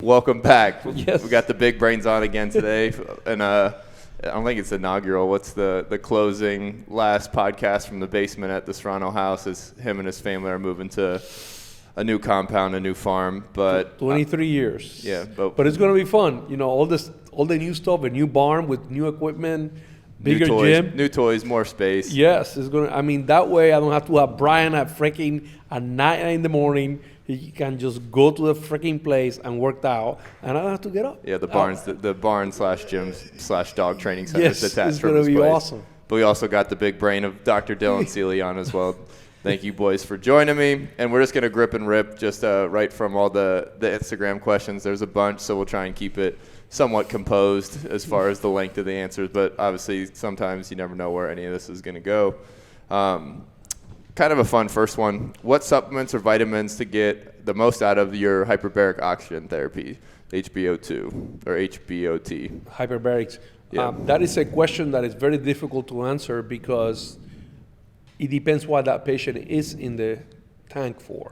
Welcome back. Yes. We got the big brains on again today, and I don't think it's inaugural. What's the closing last podcast from the basement at the Serrano house? Is him and his family are moving to a new compound, a new farm. But 23 years. Yeah, but it's gonna be fun. You know, all the new stuff, a new barn with new equipment, bigger gym, new toys, more space. Yes, it's gonna. I mean, that way I don't have to have Brian at 9 in the morning. He can just go to the freaking place and work out, and I don't have to get up. Yeah, the barn slash gym slash dog training center is Yes, attached it's from gonna his be place. awesome. But we also got the big brain of Dr. Dylan Seeley on as well. Thank you, boys, for joining me. And we're just going to grip and rip just right from all the Instagram questions. There's a bunch, so we'll try and keep it somewhat composed as far as the length of the answers. But obviously, sometimes you never know where any of this is going to go. Kind of a fun first one. What supplements or vitamins to get the most out of your hyperbaric oxygen therapy, HbO2 or HbOT? Hyperbarics. Yeah. That is a question that is very difficult to answer because it depends what that patient is in the tank for.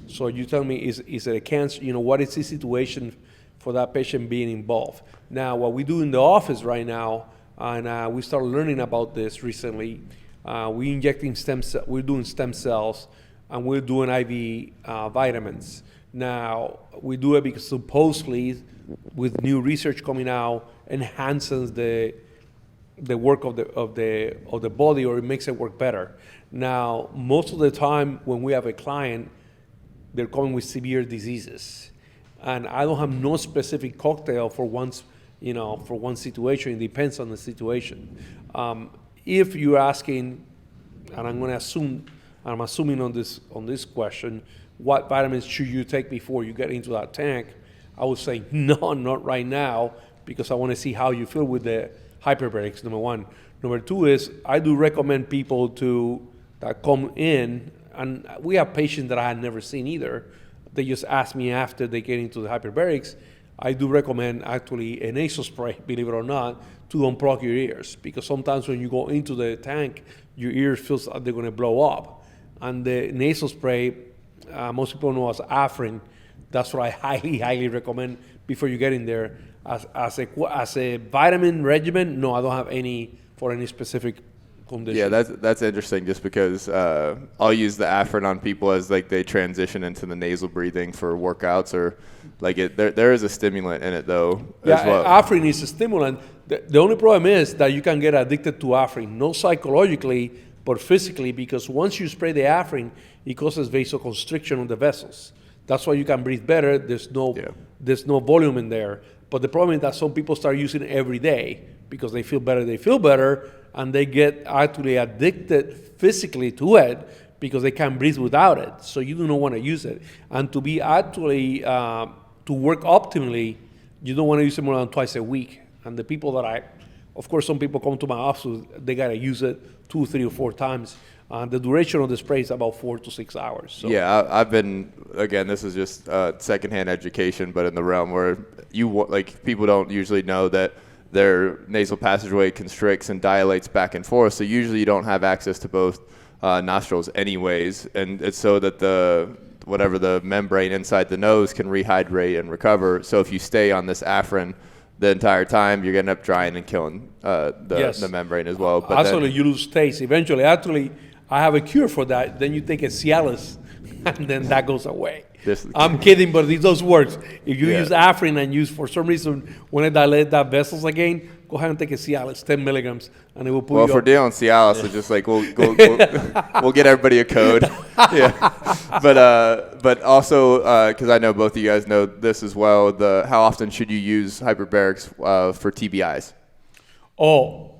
So you tell me, is it a cancer? You know, what is the situation for that patient being involved? Now, what we do in the office right now, and we started learning about this recently, we're injecting we're doing stem cells, and we're doing IV vitamins. Now, we do it because supposedly, with new research coming out, enhances the work of the body, or it makes it work better. Now, most of the time when we have a client, they're coming with severe diseases, and I don't have no specific cocktail for one situation. It depends on the situation. If you're asking, and I'm assuming on this question, what vitamins should you take before you get into that tank? I would say no, not right now, because I want to see how you feel with the hyperbarics, number one. Number two is, I do recommend people that come in, and we have patients that I had never seen either. They just ask me after they get into the hyperbarics. I do recommend actually a nasal spray, believe it or not, to unplug your ears, because sometimes when you go into the tank, your ears feel like they're going to blow up. And the nasal spray, most people know as Afrin. That's what I highly, highly recommend before you get in there. As a vitamin regimen, no, I don't have any for any specific condition. Yeah, that's interesting, just because I'll use the Afrin on people as like they transition into the nasal breathing for workouts, or like there is a stimulant in it though. Yeah, as well. Afrin is a stimulant. The only problem is that you can get addicted to Afrin, not psychologically, but physically, because once you spray the Afrin, it causes vasoconstriction on the vessels. That's why you can breathe better. There's no volume in there. But the problem is that some people start using it every day because they feel better, and they get actually addicted physically to it because they can't breathe without it. So you do not want to use it. And to be actually, to work optimally, you don't want to use it more than twice a week. And the people of course, some people come to my office, they got to use it 2, 3, or 4 times. The duration of the spray is about 4 to 6 hours. So. Yeah, I've been, again, this is just secondhand education, but in the realm where people don't usually know that their nasal passageway constricts and dilates back and forth. So usually you don't have access to both nostrils anyways. And it's so that the membrane inside the nose can rehydrate and recover. So if you stay on this Afrin the entire time, you're going to end up drying and killing the membrane as well. But absolutely, you lose taste. Eventually, actually, I have a cure for that. Then you take a Cialis, and then that goes away. I'm kidding, but it does work. If you use Afrin and for some reason, when I dilate that vessels again, go ahead and take a Cialis, 10 milligrams, and it will put you. Well, if we're dealing Cialis, it's just like we'll get everybody a code. Yeah, but also because I know both of you guys know this as well. How often should you use hyperbarics for TBIs? Oh,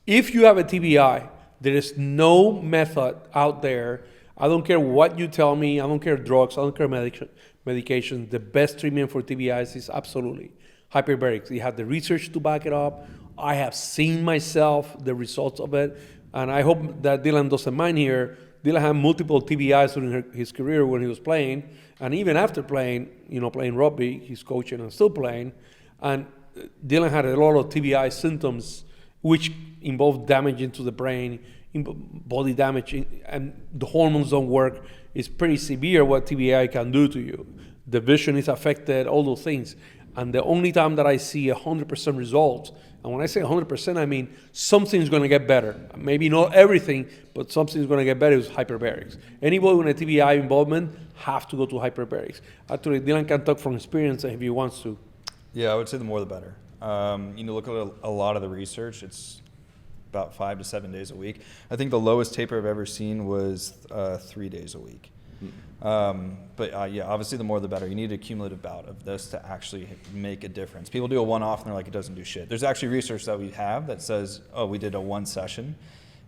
if you have a TBI, there is no method out there. I don't care what you tell me. I don't care drugs. I don't care medication. The best treatment for TBIs is absolutely hyperbarics. You have the research to back it up. I have seen myself the results of it, and I hope that Dylan doesn't mind here. Dylan had multiple TBIs during his career when he was playing, and even after playing rugby, he's coaching and still playing. And Dylan had a lot of TBI symptoms, which involve damage into the brain, body damage, and the hormones don't work. It's pretty severe what TBI can do to you. the vision is affected, all those things. And the only time that I see 100% results, and when I say 100%, I mean something's going to get better. Maybe not everything, but something's going to get better is hyperbarics. Anybody with a TBI involvement have to go to hyperbarics. Actually, Dylan can talk from experience if he wants to. Yeah, I would say the more the better. Look at a lot of the research. It's about 5 to 7 days a week. I think the lowest taper I've ever seen was 3 days a week. Yeah, obviously the more the better. You need a cumulative bout of this to actually make a difference. People do a one-off and they're like, it doesn't do shit. There's actually research that we have that says, oh, we did a one session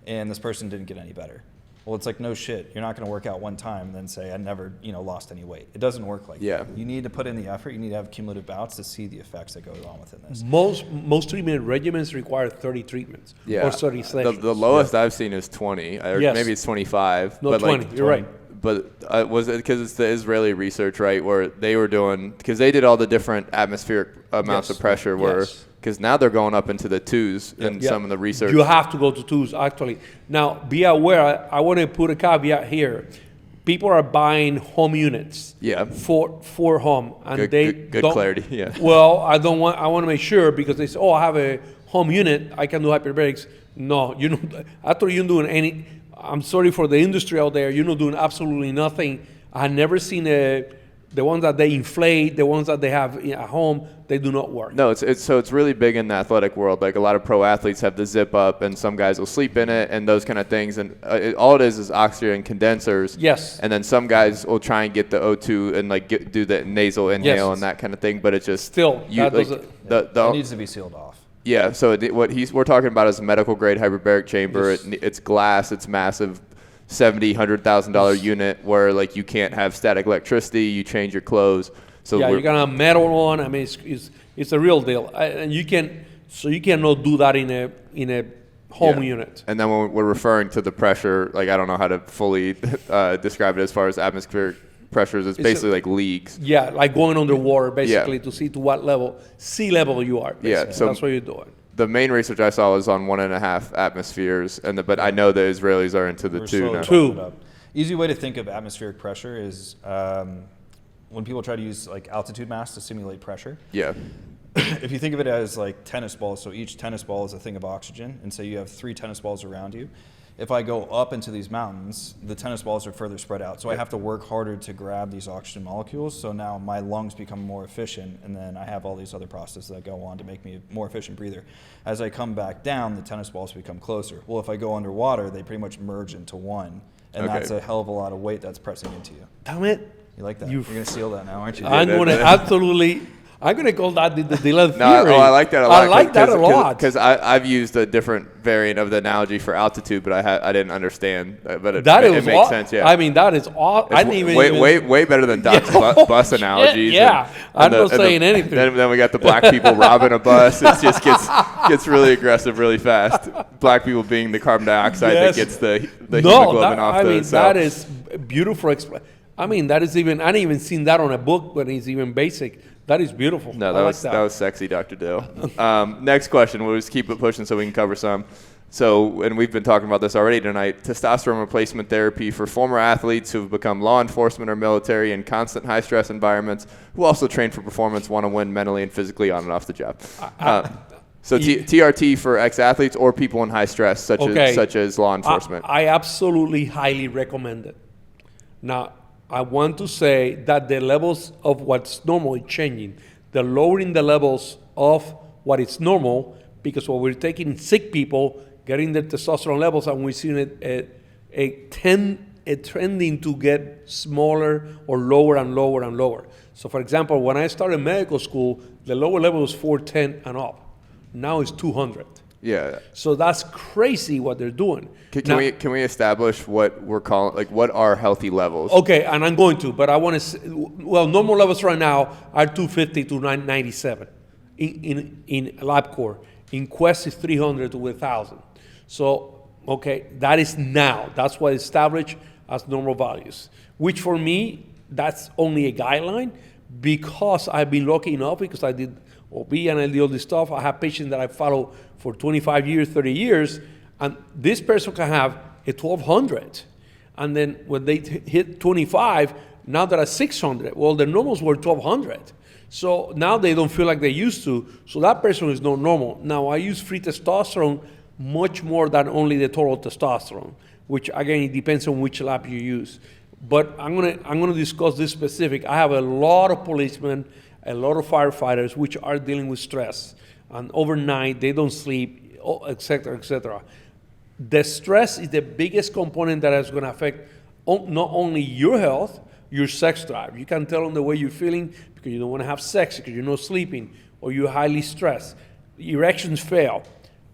and this person didn't get any better. Well, it's like, no shit. You're not going to work out one time and then say, I never, lost any weight. It doesn't work like that. You need to put in the effort. You need to have cumulative bouts to see the effects that go on within this. Most treatment regimens require 30 treatments or 30 sessions. The lowest I've seen is 20. Or maybe it's 25. No, 20. You're right. But was it because it's the Israeli research, right, where they were doing, because they did all the different atmospheric amounts of pressure where, because now they're going up into the 2s in some of the research. You have to go to 2s, actually. Now, be aware, I want to put a caveat here. People are buying home units for home. And good clarity, yeah. Well, I want to make sure because they say, oh, I have a home unit, I can do hyperbarics. No, actually you're doing any. I'm sorry for the industry out there. You're not doing absolutely nothing. I have never seen the ones that they inflate, the ones that they have at home, they do not work. No, it's really big in the athletic world. Like a lot of pro athletes have the zip up, and some guys will sleep in it, and those kind of things. And all it is oxygen condensers. Yes. And then some guys will try and get the O2 and do the nasal inhale and that kind of thing. But it's just still it needs to be sealed off. Yeah, so we're talking about is a medical grade hyperbaric chamber. Yes. It's glass. It's massive, $70,000-$100,000 unit where like you can't have static electricity. You change your clothes. So you're gonna have metal on. I mean, it's a real deal, and you cannot do that in a home unit. And then when we're referring to the pressure, like I don't know how to fully describe it as far as atmospheric pressures. It's basically like leagues. Yeah, like going underwater basically to see to what level, sea level you are. Basically. Yeah, so that's what you're doing. The main research I saw was on 1.5 atmospheres, but I know the Israelis are into the 2 now. 2. Easy way to think of atmospheric pressure is when people try to use like altitude masks to simulate pressure. Yeah. If you think of it as like tennis balls, so each tennis ball is a thing of oxygen, and so you have 3 tennis balls around you. If I go up into these mountains, the tennis balls are further spread out. So I have to work harder to grab these oxygen molecules. So now my lungs become more efficient, and then I have all these other processes that go on to make me a more efficient breather. As I come back down, the tennis balls become closer. Well, if I go underwater, they pretty much merge into one. And that's a hell of a lot of weight that's pressing into you. Damn it. You like that? You're going to seal that now, aren't you? I'm going to absolutely... I'm going to call that the Dylan theory. I like that a lot. I like that a lot. Because I've used a different variant of the analogy for altitude, but I didn't understand. But it makes sense, yeah. I mean, that is awesome. I didn't even... Way better than Doc's bus analogies. Yeah, I'm not saying anything. Then we got the black people robbing a bus. It just gets really aggressive really fast. Black people being the carbon dioxide that gets the hemoglobin off the cell. That is beautiful. I mean, that is even... I didn't even seen that on a book, but it's even basic. That is beautiful. No, that was sexy, Dr. Dill. Next question. We'll just keep it pushing so we can cover some. So, and we've been talking about this already tonight, testosterone replacement therapy for former athletes who have become law enforcement or military in constant high-stress environments, who also train for performance, want to win mentally and physically on and off the job. So TRT for ex-athletes or people in high stress, such as law enforcement. I absolutely highly recommend it. Now, I want to say that the levels of what's normal is changing. They're lowering the levels of what is normal because what we're taking sick people, getting their testosterone levels, and we're seeing a trending to get smaller or lower and lower and lower. So, for example, when I started medical school, the lower level was 410 and up. Now it's 200. Yeah. So that's crazy what they're doing. Can we establish what we're calling, like, what are healthy levels? Okay, and I'm going to, but I want to. Well, normal levels right now are 250 to 997 in LabCorp. In Quest is 300 to 1,000. So, okay, that is now. That's what is established as normal values. Which for me, that's only a guideline because I've been lucky enough because I did OB and I did all this stuff. I have patients that I follow for 25 years, 30 years, and this person can have a 1,200. And then when they hit 25, Now they're at 600. Well, the normals were 1200. So now they don't feel like they used to. So that person is not normal. Now I use free testosterone much more than only the total testosterone, which again, it depends on which lab you use. But I'm gonna discuss this specific. I have a lot of policemen, a lot of firefighters, which are dealing with stress. And overnight, they don't sleep, et cetera, et cetera. The stress is the biggest component that is gonna affect not only your health, your sex drive. You can tell on the way you're feeling because you don't wanna have sex, because you're not sleeping, or you're highly stressed. Erections fail.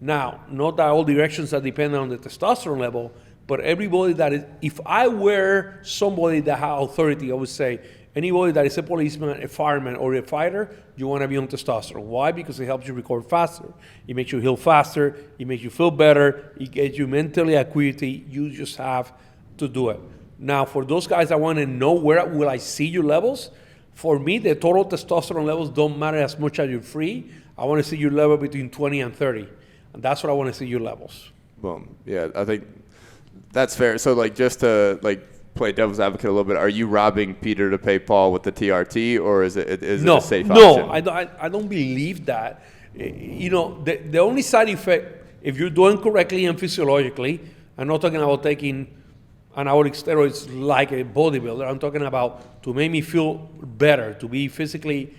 Now, not that all the erections are dependent on the testosterone level, but everybody that is, if I were somebody that had authority, I would say, anybody that is a policeman, a fireman, or a fighter, you want to be on testosterone. Why? Because it helps you recover faster. It makes you heal faster. It makes you feel better. It gets you mentally acuity. You just have to do it. Now, for those guys that want to know where will I see your levels, for me, the total testosterone levels don't matter as much as you're free. I want to see your level between 20 and 30. And that's what I want to see your levels. Boom. Yeah, I think that's fair. So, like, just to play devil's advocate a little bit, are you robbing Peter to pay Paul with the TRT, or is it a safe option? No, I don't believe that. The only side effect, if you're doing correctly and physiologically, I'm not talking about taking anabolic steroids like a bodybuilder. I'm talking about to make me feel better, to be physically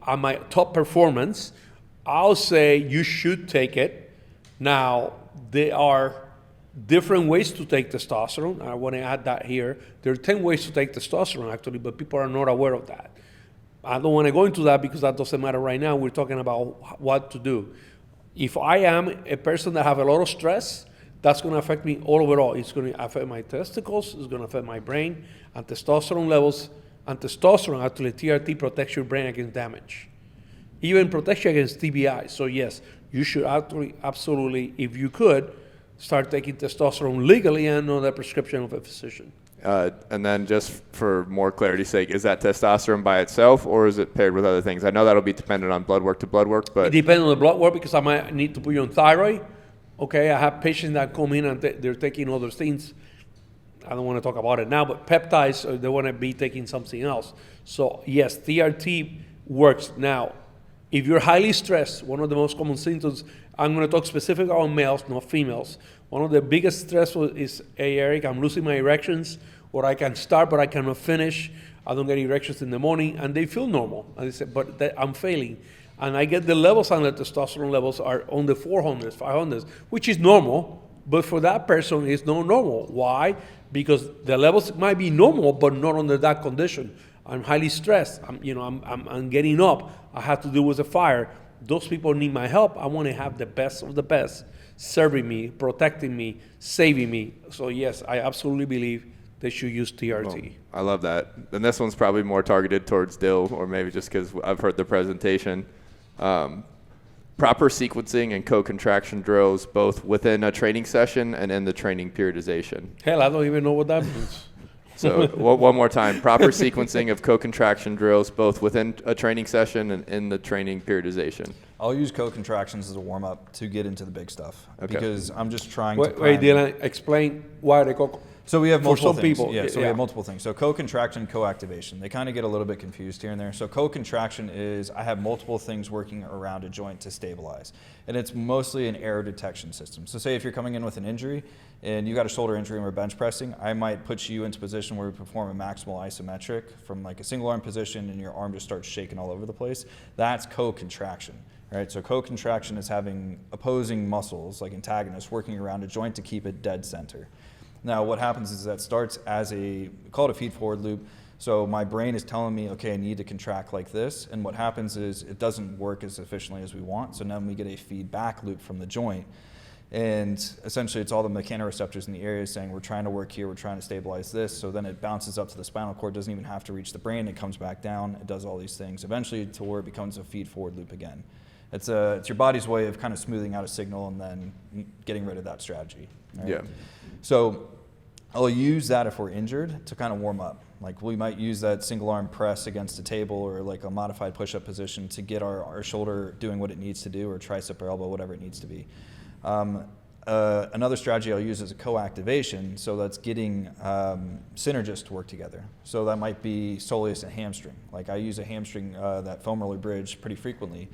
at my top performance. I'll say you should take it. Now, there are different ways to take testosterone. I want to add that here. There are 10 ways to take testosterone, actually, but people are not aware of that. I don't want to go into that because that doesn't matter right now. We're talking about what to do. If I am a person that have a lot of stress, that's going to affect me all overall. It's going to affect my testicles. It's going to affect my brain and testosterone levels. And testosterone, actually, TRT protects your brain against damage. Even protects you against TBI. So yes, you should actually, absolutely, if you could, start taking testosterone legally and on the prescription of a physician. And then just for more clarity's sake, is that testosterone by itself, or is it paired with other things? I know that'll be dependent on blood work to blood work, but... It depends on the blood work because I might need to put you on thyroid. Okay, I have patients that come in and they're taking other things. I don't want to talk about it now, but peptides, they want to be taking something else. So yes, TRT works. Now, if you're highly stressed, one of the most common symptoms, I'm going to talk specifically on males, not females. One of the biggest stressful is, hey, Eric, I'm losing my erections, or I can start, but I cannot finish. I don't get erections in the morning, and they feel normal. And they say, but I'm failing. And I get the levels on the testosterone levels are on the 400s, 500s, which is normal, but for that person, it's not normal. Why? Because the levels might be normal, but not under that condition. I'm highly stressed. I'm getting up. I have to deal with a fire. Those people need my help. I want to have the best of the best serving me, protecting me, saving me. So yes, I absolutely believe they should use TRT. Well, I love that. And this one's probably more targeted towards Dill, or maybe just because I've heard the presentation. Proper sequencing and co-contraction drills, both within a training session and in the training periodization. Hell, I don't even know what that means. So one more time, proper sequencing of co-contraction drills, both within a training session and in the training periodization. I'll use cocontractions as a warm-up to get into the big stuff. Okay. Because I'm just trying wait, to wait, Dylan, explain why the coco. So we have multiple for some things. people. Yeah, so we have multiple things. So co-contraction, co-activation. They kind of get a little bit confused here and there. So co-contraction is I have multiple things working around a joint to stabilize. And it's mostly an error detection system. So say if you're coming in with an injury and you got a shoulder injury and we're bench pressing, I might put you into a position where we perform a maximal isometric from like a single arm position and your arm just starts shaking all over the place. That's co-contraction. Right? So co-contraction is having opposing muscles, like antagonists, working around a joint to keep it dead center. Now, what happens is that starts as we call it a feed-forward loop. So my brain is telling me, okay, I need to contract like this. And what happens is it doesn't work as efficiently as we want. So now we get a feedback loop from the joint. And essentially, it's all the mechanoreceptors in the area saying, we're trying to work here, we're trying to stabilize this. So then it bounces up to the spinal cord, doesn't even have to reach the brain. It comes back down, it does all these things, eventually to where it becomes a feed-forward loop again. It's your body's way of kind of smoothing out a signal and then getting rid of that strategy. Right? Yeah. So I'll use that if we're injured to kind of warm up. Like we might use that single arm press against a table or like a modified push-up position to get our shoulder doing what it needs to do, or tricep or elbow, whatever it needs to be. Another strategy I'll use is a co-activation, so that's getting synergists to work together. So that might be soleus and hamstring. Like I use a hamstring, that foam roller bridge pretty frequently,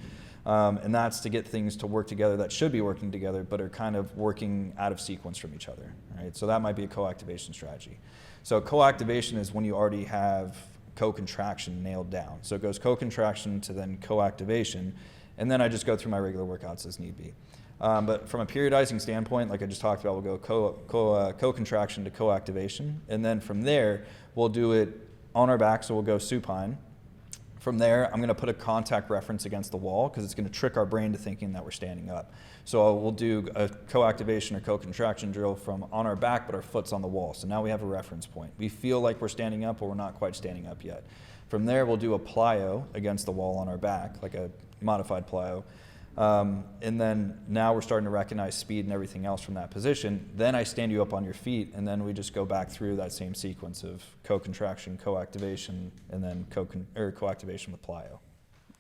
and that's to get things to work together that should be working together, but are kind of working out of sequence from each other, right? So that might be a co-activation strategy. So co-activation is when you already have cocontraction nailed down. So it goes cocontraction to then co-activation, and then I just go through my regular workouts as need be. But from a periodizing standpoint, like I just talked about, we'll go cocontraction to co-activation, and then from there, we'll do it on our back, so we'll go supine. From there, I'm going to put a contact reference against the wall because it's going to trick our brain to thinking that we're standing up. So we'll do a co-activation or co-contraction drill from on our back, but our foot's on the wall. So now we have a reference point. We feel like we're standing up, but we're not quite standing up yet. From there, we'll do a plyo against the wall on our back, like a modified plyo. And then now we're starting to recognize speed and everything else from that position. Then I stand you up on your feet, and then we just go back through that same sequence of co-contraction, co-activation, and then co-activation with plyo.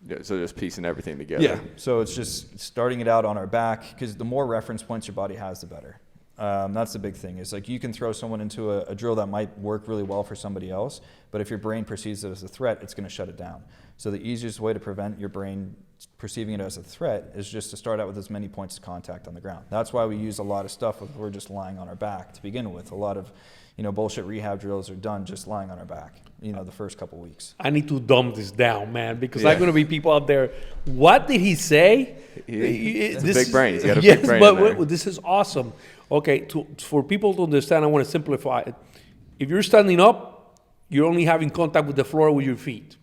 Yeah, so just piecing everything together. Yeah, so it's just starting it out on our back, because the more reference points your body has, the better. That's the big thing. Is like you can throw someone into a drill that might work really well for somebody else, but if your brain perceives it as a threat, it's going to shut it down. So the easiest way to prevent your brain perceiving it as a threat is just to start out with as many points of contact on the ground. That's why we use a lot of stuff where we're just lying on our back to begin with. A lot of, bullshit rehab drills are done just lying on our back, the first couple weeks. I need to dumb this down, man, because I'm going to be people out there. What did he say? It's a big brain. He's got a big brain. But this is awesome. Okay, for people to understand, I want to simplify it. If you're standing up, you're only having contact with the floor with your feet.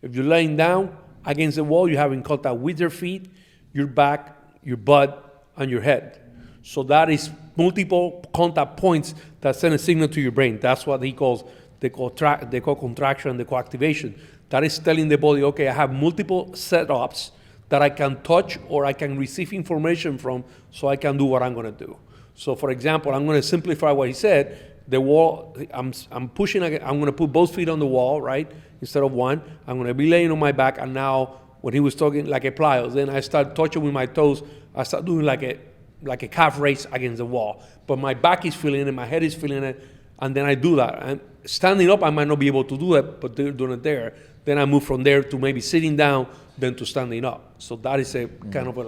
If you're laying down against the wall, you're having contact with your feet, your back, your butt, and your head. So that is multiple contact points that send a signal to your brain. That's what he calls the co-contraction and the co-activation. That is telling the body, okay, I have multiple setups that I can touch or I can receive information from, so I can do what I'm going to do. So, for example, I'm going to simplify what he said. The wall, I'm pushing, I'm going to put both feet on the wall, right, instead of one. I'm going to be laying on my back, and now, when he was talking like a plyo, then I start touching with my toes. I start doing like a calf raise against the wall. But my back is feeling it, my head is feeling it, and then I do that. And standing up, I might not be able to do it, but doing it there. Then I move from there to maybe sitting down, then to standing up. So that is a kind of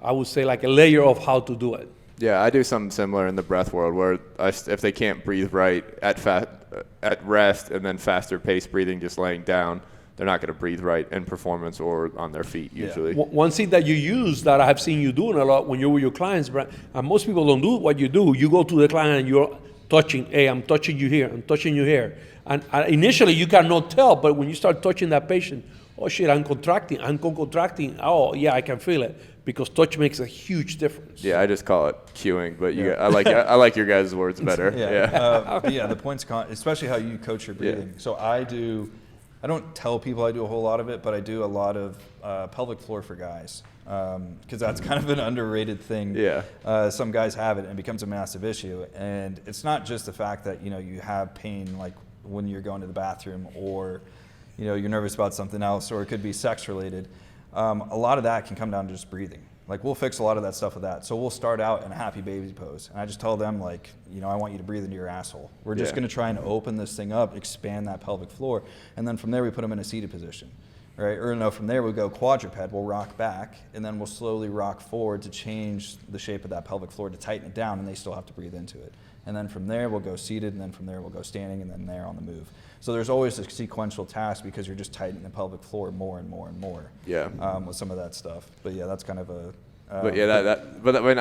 I would say like a layer of how to do it. Yeah, I do something similar in the breath world where if they can't breathe right at rest and then faster paced breathing just laying down, they're not going to breathe right in performance or on their feet usually. Yeah. One thing that you use that I have seen you doing a lot when you're with your clients, and most people don't do what you do, you go to the client and you're touching, hey, I'm touching you here, I'm touching you here. And initially you cannot tell, but when you start touching that patient, oh shit, I'm contracting, oh yeah, I can feel it. Because touch makes a huge difference. Yeah, I just call it cueing, but I like your guys' words better. Yeah, the points, especially how you coach your breathing. Yeah. So I don't tell people I do a whole lot of it, but I do a lot of pelvic floor for guys, because that's kind of an underrated thing. Yeah. Some guys have it and it becomes a massive issue, and it's not just the fact that you have pain like when you're going to the bathroom, or you're nervous about something else, or it could be sex related. A lot of that can come down to just breathing. Like we'll fix a lot of that stuff with that. So we'll start out in a happy baby pose. And I just tell them I want you to breathe into your asshole. We're just going to try and open this thing up, expand that pelvic floor. And then from there we put them in a seated position, right? Or no, from there we go quadruped, we'll rock back, and then we'll slowly rock forward to change the shape of that pelvic floor to tighten it down, and they still have to breathe into it. And then from there we'll go seated, and then from there we'll go standing, and then there on the move. So there's always a sequential task because you're just tightening the pelvic floor more and more and more. Yeah. With some of that stuff, but yeah, that's kind of a.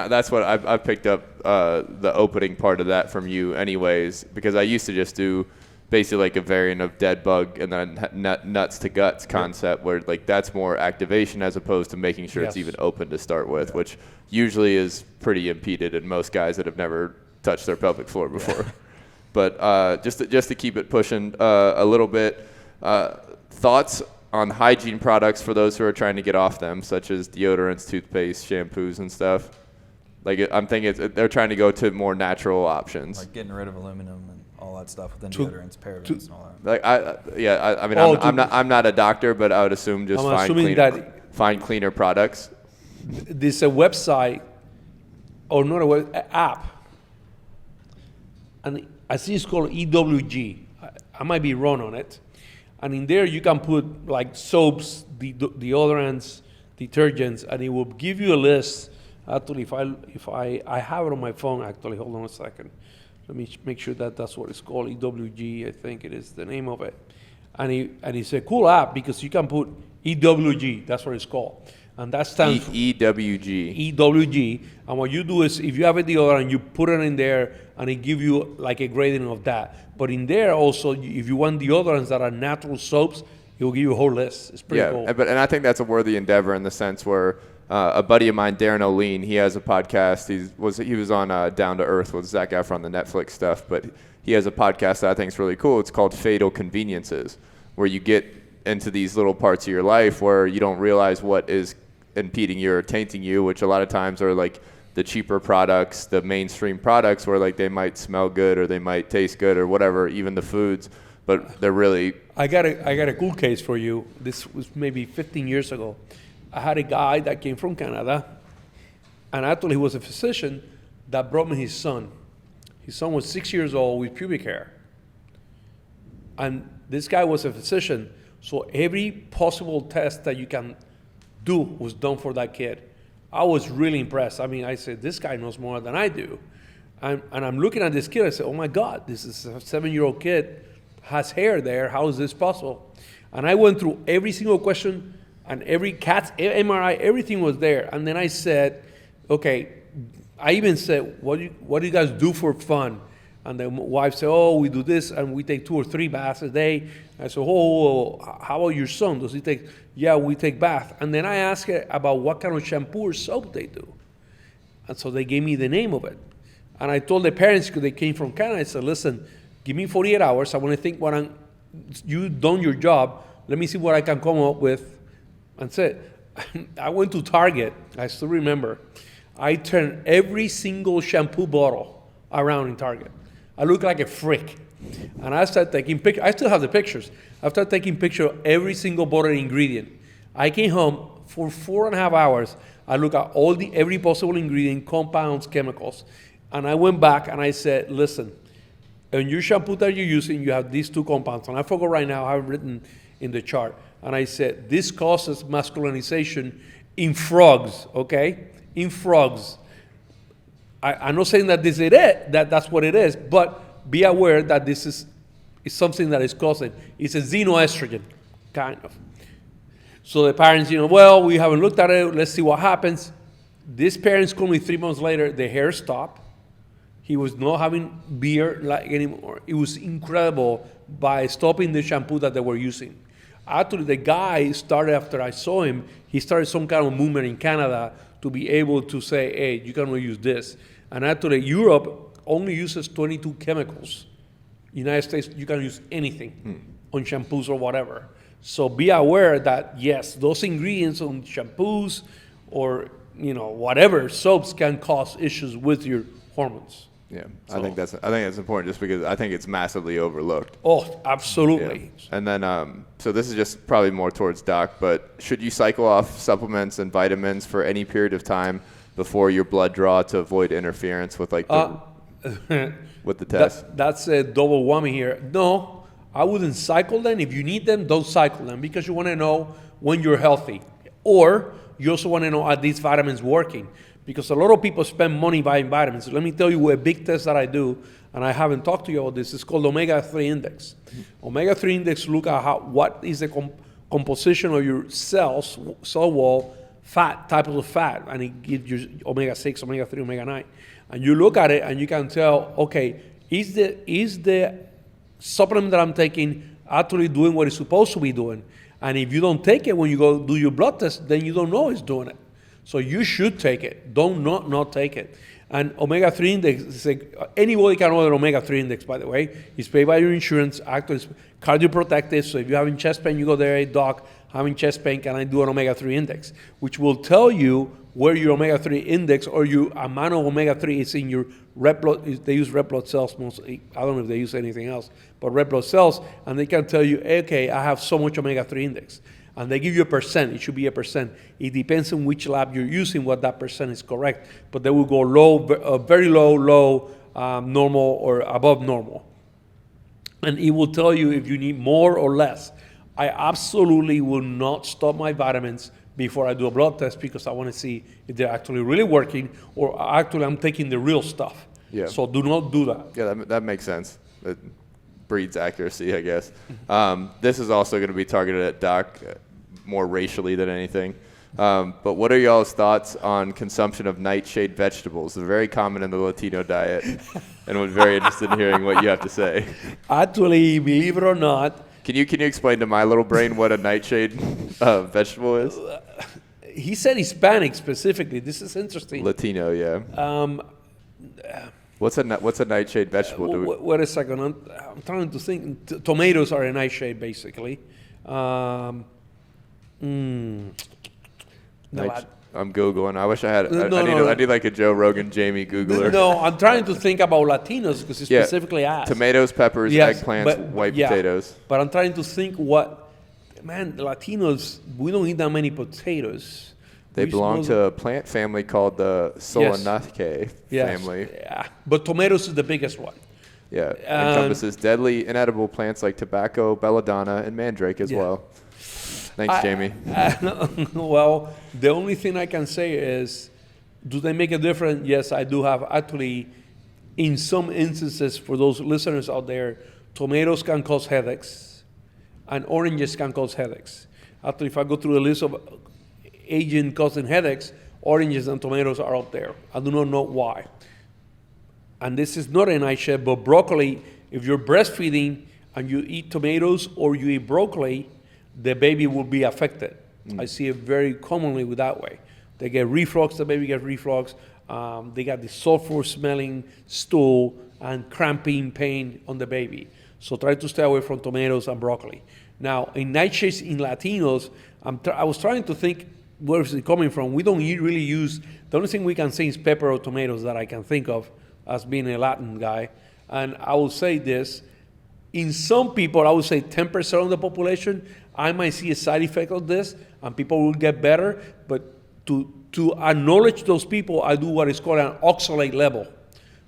That's what I've picked up the opening part of that from you, anyways, because I used to just do basically like a variant of dead bug and then nuts to guts concept, where like that's more activation as opposed to making sure it's even open to start with, which usually is pretty impeded in most guys that have never touched their pelvic floor before. But just to keep it pushing a little bit, thoughts on hygiene products for those who are trying to get off them, such as deodorants, toothpaste, shampoos, and stuff. Like I'm thinking they're trying to go to more natural options, like getting rid of aluminum and all that stuff within deodorants, parabens, and all that. I'm not a doctor, but I would assume just find cleaner products. There's a website or not a web, an app. And I see it's called EWG. I might be wrong on it. And in there you can put like soaps, deodorants, detergents, and it will give you a list. Actually, if I have it on my phone, actually, hold on a second. Let me make sure that that's what it's called, EWG, I think it is the name of it. And it's a cool app because you can put EWG, that's what it's called. And that stands for EWG. EWG. And what you do is, if you have a deodorant, you put it in there, and it gives you like a grading of that. But in there also, if you want deodorants that are natural soaps, it will give you a whole list. It's pretty cool. And I think that's a worthy endeavor in the sense where a buddy of mine, Darren O'Lean, he has a podcast. He was on Down to Earth with Zac Efron, the Netflix stuff, but he has a podcast that I think is really cool. It's called Fatal Conveniences, where you get into these little parts of your life where you don't realize what is impeding you or tainting you, which a lot of times are like the cheaper products, the mainstream products where like they might smell good or they might taste good or whatever, even the foods, but they're really... I got a cool case for you. This was maybe 15 years ago. I had a guy that came from Canada, and actually he was a physician that brought me his son. His son was 6 years old with pubic hair. And this guy was a physician, so every possible test that you can do was done for that kid. I was really impressed. I mean, I said, this guy knows more than I do. And I'm looking at this kid, I said, oh my God, this is a 7-year-old kid, has hair there, how is this possible? And I went through every single question, and every CAT, MRI, everything was there. And then I said, okay, I even said, what do you guys do for fun? And the wife said, oh, we do this, and we take 2 or 3 baths a day. I said, oh, how about your son? Does he take? Yeah, we take bath. And then I asked her about what kind of shampoo or soap they do. And so they gave me the name of it. And I told the parents, because they came from Canada, I said, listen, give me 48 hours. I want to think you've done your job. Let me see what I can come up with. And said, I went to Target. I still remember. I turned every single shampoo bottle around in Target. I look like a freak. And I started taking pictures. I still have the pictures. I started taking pictures of every single bottle ingredient. I came home for 4.5 hours. I looked at every possible ingredient, compounds, chemicals. And I went back and I said, listen, in your shampoo that you're using, you have these 2 compounds. And I forgot right now, I have written in the chart. And I said, this causes masculinization in frogs, okay? In frogs. I'm not saying that this is it, that's what it is, but be aware that this is something that is causing. It's a xenoestrogen, kind of. So the parents, well, we haven't looked at it, let's see what happens. These parents called me 3 months later, the hair stopped. He was not having beard like anymore. It was incredible by stopping the shampoo that they were using. Actually, the guy started, after I saw him, he started some kind of movement in Canada to be able to say, hey, you can only use this. And actually, Europe only uses 22 chemicals. United States, you can use anything on shampoos or whatever. So be aware that, yes, those ingredients on shampoos or, whatever, soaps can cause issues with your hormones. Yeah, so, I think that's important just because I think it's massively overlooked. Oh, absolutely. Yeah. And then, so this is just probably more towards Doc, but should you cycle off supplements and vitamins for any period of time before your blood draw to avoid interference with with the test? That's a double whammy here. No, I wouldn't cycle them. If you need them, don't cycle them because you want to know when you're healthy. Or you also want to know are these vitamins working? Because a lot of people spend money buying vitamins. Let me tell you a big test that I do, and I haven't talked to you about this. It's called omega-3 index. Omega-3 index look at what is the composition of your cells, cell wall, fat, types of fat, and it gives you omega-6, omega-3, omega-9. And you look at it, and you can tell, okay, is the supplement that I'm taking actually doing what it's supposed to be doing? And if you don't take it when you go do your blood test, then you don't know it's doing it. So you should take it. Don't not take it. And omega-3 index, anybody can order omega-3 index, by the way. It's paid by your insurance. Actually, it's cardioprotective. So if you're having chest pain, you go there, hey, doc, having chest pain, can I do an omega-3 index? Which will tell you where your omega-3 index or your amount of omega-3 is in your red blood. They use red blood cells mostly. I don't know if they use anything else, but red blood cells. And they can tell you, okay, I have so much omega-3 index. and they give you a percent. It should be a percent. It depends on which lab you're using, what that percent is correct. But they will go low, very low, normal, or above normal. And it will tell you if you need more or less. I absolutely will not stop my vitamins before I do a blood test because I want to see if they're actually really working or actually I'm taking the real stuff. Yeah. So do not do that. Yeah, that makes sense. It breeds accuracy, I guess. This is also going to be targeted at Doc more racially than anything. But what are y'all's thoughts on consumption of nightshade vegetables? They're very common in the Latino diet, and we're very interested in hearing what you have to say. Actually, believe it or not, Can you explain to my little brain what a nightshade vegetable is? he said Hispanic specifically. This is interesting. Latino, yeah. What's a nightshade vegetable? Wait a second. I'm trying to think. Tomatoes are a nightshade, basically. I'm Googling. I wish I had. No. I need like a Joe Rogan, Jamie Googler. No, I'm trying to think about Latinos because he specifically asked. Tomatoes, peppers, Yes, eggplants, white potatoes. But I'm trying to think man, Latinos, we don't eat that many potatoes. They belong to a plant family called the Solanaceae family. Yeah, but tomatoes is the biggest one. Yeah, encompasses deadly inedible plants like tobacco, belladonna, and mandrake as well. Thanks, Jamie. Well, the only thing I can say is, do they make a difference? Yes, I do have. Actually, in some instances, for those listeners out there, tomatoes can cause headaches, and oranges can cause headaches. Actually, if I go through the list of agents causing headaches, oranges and tomatoes are up there. I do not know why. And this is not a nightshade, but broccoli, if you're breastfeeding and you eat tomatoes or you eat broccoli, the baby will be affected. I see it very commonly with that way. They get reflux, the baby gets reflux. They got the sulfur smelling stool and cramping pain on the baby. So try to stay away from tomatoes and broccoli. Now, in nightshades in Latinos, I was trying to think where is it coming from. We don't really use, the only thing we can say is pepper or tomatoes that I can think of as being a Latin guy. And I will say this, in some people, I would say 10% of the population, I might see a side effect of this, and people will get better. But to acknowledge those people, I do what is called an oxalate level.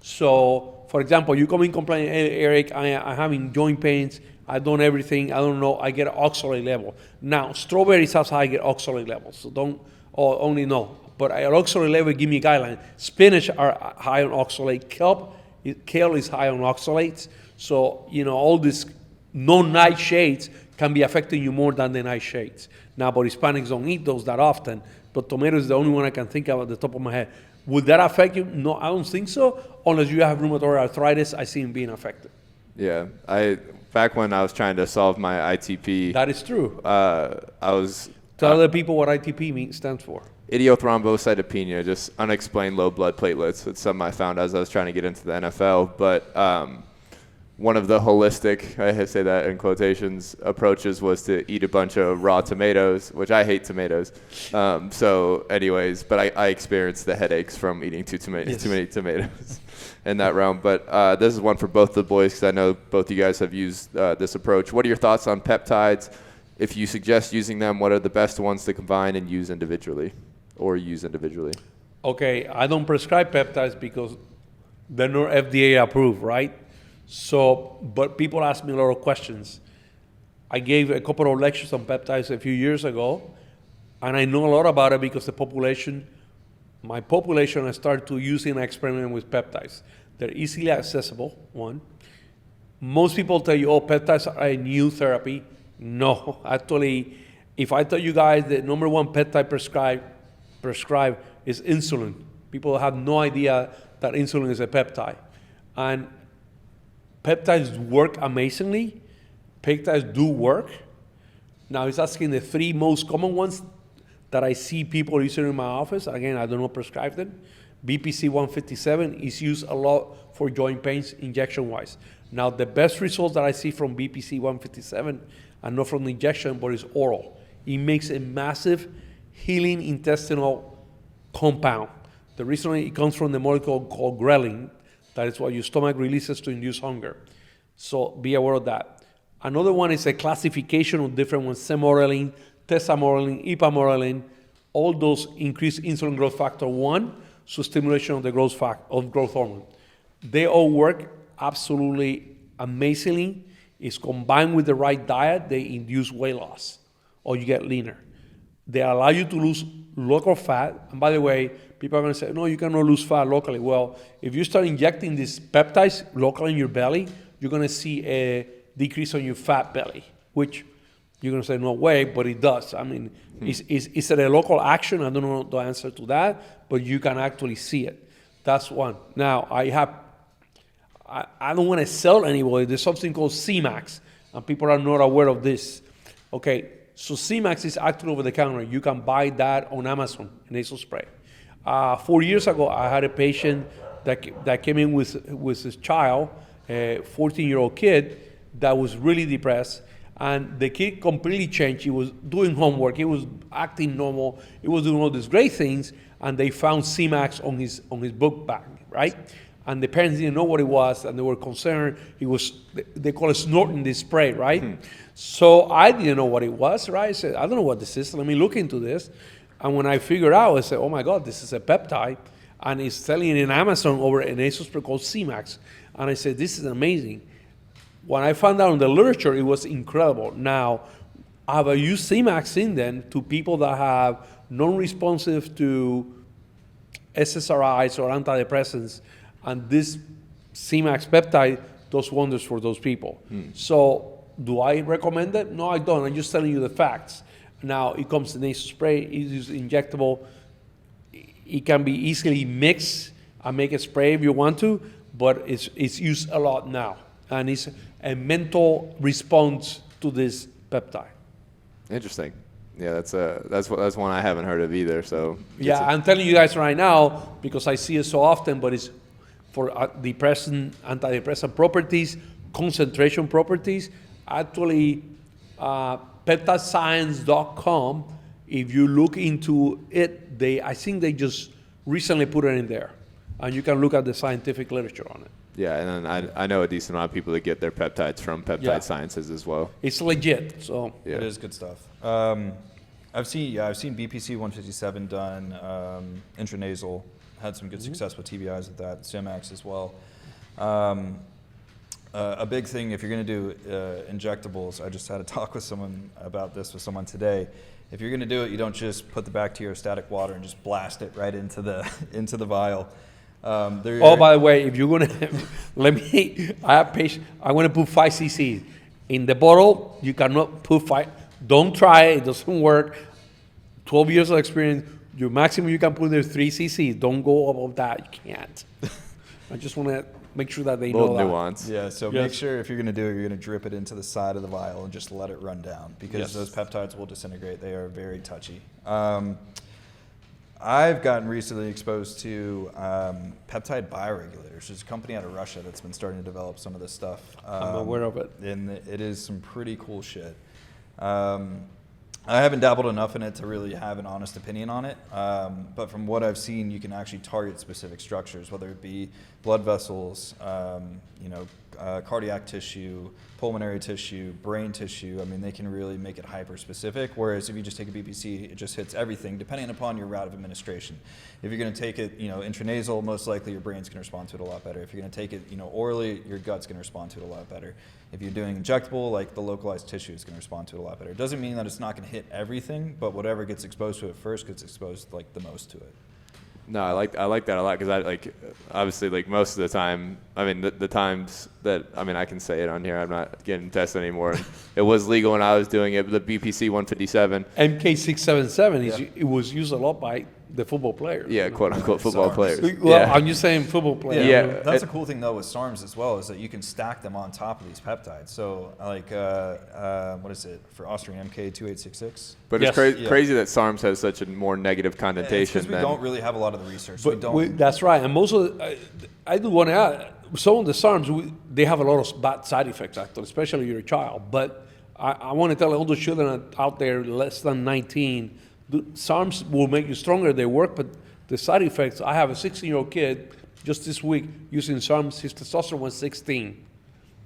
So, for example, you come in complaining, hey, Eric, I'm having joint pains. I've done everything. I don't know. I get an oxalate level. Now, strawberries has high oxalate levels. So don't only know. But an oxalate level, give me a guideline. Spinach are high on oxalate. Kale is high on oxalates. So, all these non-nightshades can be affecting you more than the nightshades. Now, but Hispanics don't eat those that often. But tomato is the only one I can think of at the top of my head. Would that affect you? No, I don't think so. Unless you have rheumatoid arthritis, I see them being affected. Yeah, back when I was trying to solve my ITP. That is true. I was Tell the people what ITP stands for. Idiothrombocytopenia, just unexplained low blood platelets. It's something I found as I was trying to get into the NFL. But one of the holistic, I say that in quotations, approaches was to eat a bunch of raw tomatoes, which I hate tomatoes. So anyways, but I experienced the headaches from eating too many tomatoes in that realm. But this is one for both the boys because I know both you guys have used this approach. What are your thoughts on peptides? If you suggest using them, what are the best ones to combine and use individually? Okay, I don't prescribe peptides because they're not FDA approved, right? So, but people ask me a lot of questions. I gave a couple of lectures on peptides a few years ago, and I know a lot about it because my population, I started to use and experiment with peptides. They're easily accessible, one. Most people tell you, peptides are a new therapy. No, actually, if I tell you guys the number one peptide prescribed is insulin. People have no idea that insulin is a peptide. And peptides work amazingly. Peptides do work. Now, he's asking the three most common ones that I see people using in my office. Again, I do not prescribe them. BPC 157 is used a lot for joint pains injection-wise. Now, the best results that I see from BPC 157 are not from the injection, but it's oral. It makes a massive healing intestinal compound. The reason it comes from the molecule called ghrelin, that is what your stomach releases to induce hunger. So be aware of that. Another one is a classification of different ones, semorelin, tesamorelin, ipamorelin, all those increase insulin growth factor 1, so stimulation of the growth hormone. They all work absolutely amazingly. It's combined with the right diet, they induce weight loss, or you get leaner. They allow you to lose local fat. And by the way, people are going to say, no, you cannot lose fat locally. Well, if you start injecting these peptides locally in your belly, you're going to see a decrease on your fat belly, which you're going to say, no way, but it does. I mean, is it a local action? I don't know the answer to that, but you can actually see it. That's one. Now, I don't want to sell anybody. There's something called C-Max, and people are not aware of this. Okay, so C-Max is actually over the counter. You can buy that on Amazon, nasal spray. 4 years ago, I had a patient that came in with his child, a 14-year-old kid that was really depressed, and the kid completely changed. He was doing homework. He was acting normal. He was doing all these great things, and they found C-Max on his book bag, right? And the parents didn't know what it was, and they were concerned. They call it snorting this spray, right? So I didn't know what it was, right? I said, I don't know what this is. Let me look into this. And when I figured out, I said, oh my God, this is a peptide, and it's selling in Amazon over a nasal spray called C-Max. And I said, this is amazing. When I found out in the literature, it was incredible. Now, I've used C-Max in then to people that have non-responsive to SSRIs or antidepressants, and this C-Max peptide does wonders for those people. So do I recommend it? No, I don't. I'm just telling you the facts. Now, it comes in nasal spray. It is injectable. It can be easily mixed and make a spray if you want to, but it's used a lot now. And it's a mental response to this peptide. Interesting. Yeah, that's one I haven't heard of either. So yeah, I'm telling you guys right now because I see it so often, but it's for antidepressant properties, concentration properties. Actually, peptidescience.com, if you look into it, I think they just recently put it in there. And you can look at the scientific literature on it. Yeah, and then I know a decent amount of people that get their peptides from Peptide Sciences as well. It's legit, so. Yeah. It is good stuff. I've seen BPC 157 done intranasal. Had some good success with TBIs with that. Simax as well. A big thing if you're going to do injectables, I just had a talk with someone about this with someone today. If you're going to do it, you don't just put the bacteriostatic water and just blast it right into the vial. By the way, if you're going to, I have patients, I want to put 5 cc. In the bottle, you cannot put 5. Don't try it. It doesn't work. 12 years of experience, your maximum you can put there is 3 cc. Don't go above that. You can't. I just want to make sure that they know that. Nuance. Yeah, so make sure if you're going to do it, you're going to drip it into the side of the vial and just let it run down because those peptides will disintegrate. They are very touchy. I've gotten recently exposed to peptide bioregulators. There's a company out of Russia that's been starting to develop some of this stuff. I'm aware of it. And it is some pretty cool shit. I haven't dabbled enough in it to really have an honest opinion on it, but from what I've seen, you can actually target specific structures, whether it be blood vessels, cardiac tissue, pulmonary tissue, brain tissue. I mean, they can really make it hyper-specific, whereas if you just take a BPC, it just hits everything, depending upon your route of administration. If you're going to take it, intranasal, most likely your brain's going to respond to it a lot better. If you're going to take it, orally, your gut's going to respond to it a lot better. If you're doing injectable, like the localized tissue is going to respond to it a lot better. It doesn't mean that it's not going to hit everything, but whatever gets exposed to it first gets exposed like the most to it. No, I like that a lot because obviously most of the time, the times that, I can say it on here, I'm not getting tested anymore. And it was legal when I was doing it, the BPC 157. MK677, it was used a lot by the football players. Yeah, quote unquote football players. Well, yeah. I'm just saying football players. Yeah. That's a cool thing though with SARMs as well, is that you can stack them on top of these peptides. So what is it for Austrian MK2866? But it's crazy that SARMs has such a more negative connotation. Because we don't really have a lot of the research. But that's right. And most of I do want to add, some of the SARMs, they have a lot of bad side effects, actually, especially if you're a child. But I want to tell all the children out there less than 19, the SARMs will make you stronger. They work, but the side effects, I have a 16-year-old kid just this week using SARMs. His testosterone was 16.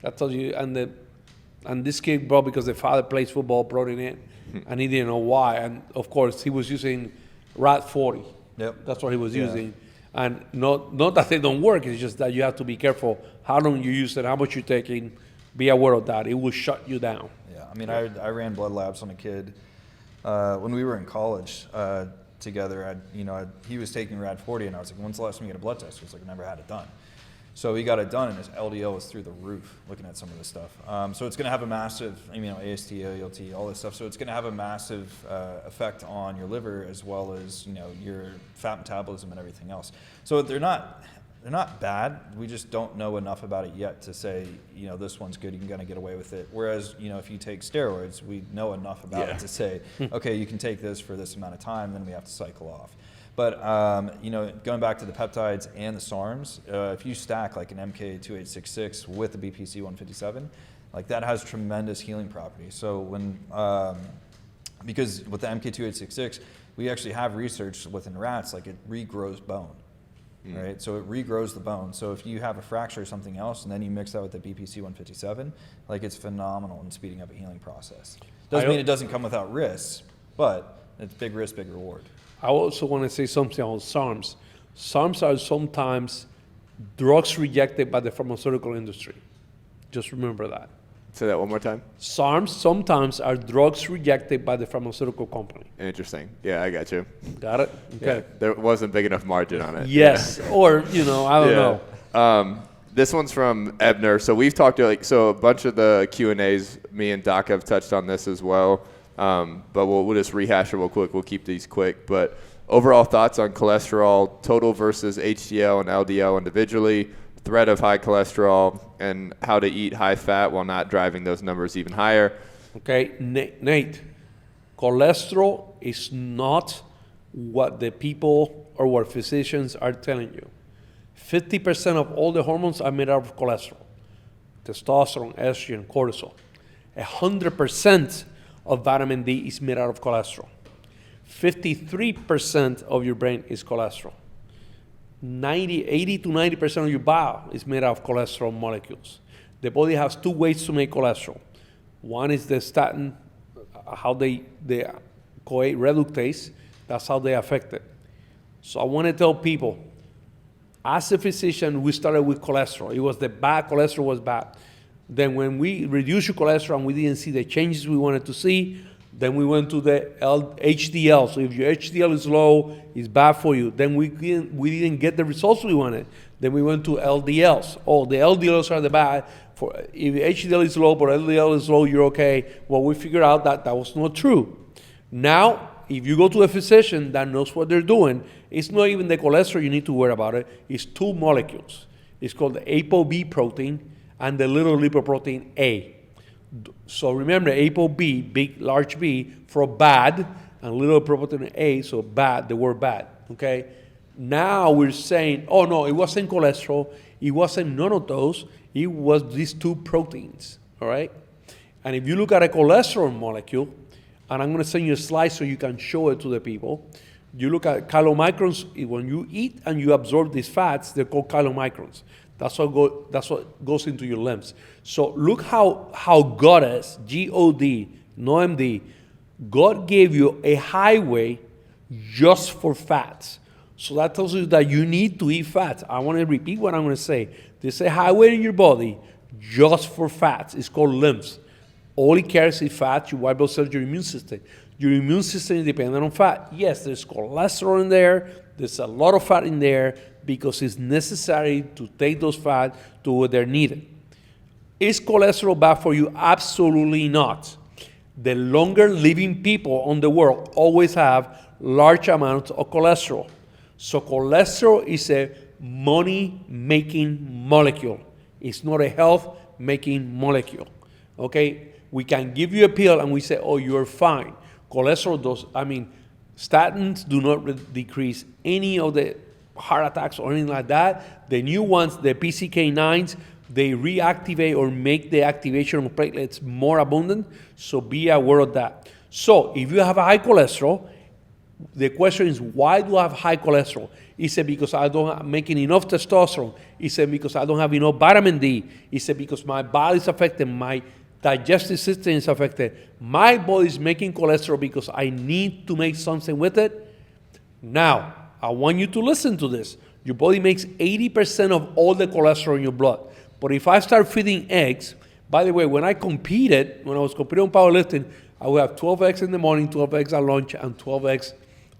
That tells you, and this kid brought because the father plays football, brought it in. and he didn't know why. And of course, he was using rat 40. Yep. That's what he was Yeah. using. And not that they don't work, it's just that you have to be careful how long you use it, how much you're taking. Be aware of that. It will shut you down. Yeah, I mean, I ran blood labs on a kid when we were in college together. He was taking Rad 40, and I was like, "When's the last time you get a blood test?" He was like, "I never had it done." So he got it done, and his LDL was through the roof. Looking at some of this stuff, so it's going to have a massive, AST, ALT, all this stuff. So it's going to have a massive effect on your liver as well as your fat metabolism and everything else. So they're not bad. We just don't know enough about it yet to say, this one's good, you can kind of get away with it. Whereas, if you take steroids, we know enough about it to say, okay, you can take this for this amount of time, then we have to cycle off. But, going back to the peptides and the SARMs, if you stack like an MK2866 with the BPC-157, like that has tremendous healing properties. So because with the MK2866, we actually have research within rats, like it regrows bone. Right, so it regrows the bone. So if you have a fracture or something else, and then you mix that with the BPC-157, like it's phenomenal in speeding up a healing process. Doesn't mean it doesn't come without risks, but it's big risk, big reward. I also want to say something on SARMs. SARMs are sometimes drugs rejected by the pharmaceutical industry. Just remember that. Say that one more time. SARMs sometimes are drugs rejected by the pharmaceutical company. Interesting. Yeah, I got you. Got it? Okay. Yeah, there wasn't big enough margin on it. Yes, or, I don't know. This one's from Ebner. So we've talked to a bunch of the Q&As, me and Doc have touched on this as well. But we'll just rehash it real quick. We'll keep these quick. But overall thoughts on cholesterol, total versus HDL and LDL individually, threat of high cholesterol, and how to eat high fat while not driving those numbers even higher. Okay, Nate, cholesterol is not what the people or what physicians are telling you. 50% of all the hormones are made out of cholesterol. Testosterone, estrogen, cortisol. 100% of vitamin D is made out of cholesterol. 53% of your brain is cholesterol. 80 to 90% of your bile is made out of cholesterol molecules. The body has two ways to make cholesterol. One is the statin, how the CoA reductase, that's how they affect it. So I want to tell people, as a physician, we started with cholesterol. It was the bad, cholesterol was bad. Then when we reduced your cholesterol and we didn't see the changes we wanted to see, then we went to the HDL. So if your HDL is low, it's bad for you. Then we didn't get the results we wanted. Then we went to LDLs. Oh, the LDLs are the bad. If HDL is low, but LDL is low, you're okay. Well, we figured out that was not true. Now, if you go to a physician that knows what they're doing, it's not even the cholesterol you need to worry about it. It's two molecules. It's called the ApoB protein and the little lipoprotein A. So remember, ApoB, big, large B, for bad, and little lipoprotein A, so bad, the word bad, okay? Now we're saying, oh no, it wasn't cholesterol, it wasn't none of those, it was these two proteins, all right? And if you look at a cholesterol molecule, and I'm gonna send you a slide so you can show it to the people, you look at chylomicrons, when you eat and you absorb these fats, they're called chylomicrons. That's what goes into your limbs. So look how God is, G-O-D, no M-D. God gave you a highway just for fats. So that tells you that you need to eat fats. I want to repeat what I'm going to say. There's a highway in your body just for fats. It's called limbs. All it carries is fat, your white blood cells, your immune system. Your immune system is dependent on fat. Yes, there's cholesterol in there. There's a lot of fat in there because it's necessary to take those fats to where they're needed. Is cholesterol bad for you? Absolutely not. The longer living people on the world always have large amounts of cholesterol. So cholesterol is a money-making molecule. It's not a health-making molecule. Okay? We can give you a pill and we say, oh, you're fine. Cholesterol does, statins do not decrease any of the heart attacks or anything like that. The new ones, the PCSK9s, they reactivate or make the activation of platelets more abundant, so be aware of that. So if you have a high cholesterol, the question is, why do I have high cholesterol? Is it because I don't making enough testosterone? Is it because I don't have enough vitamin D? Is it because my body is affected, my digestive system is affected. My body is making cholesterol because I need to make something with it. Now, I want you to listen to this. Your body makes 80% of all the cholesterol in your blood. But if I start feeding eggs, by the way, when I was competing on powerlifting, I would have 12 eggs in the morning, 12 eggs at lunch, and 12 eggs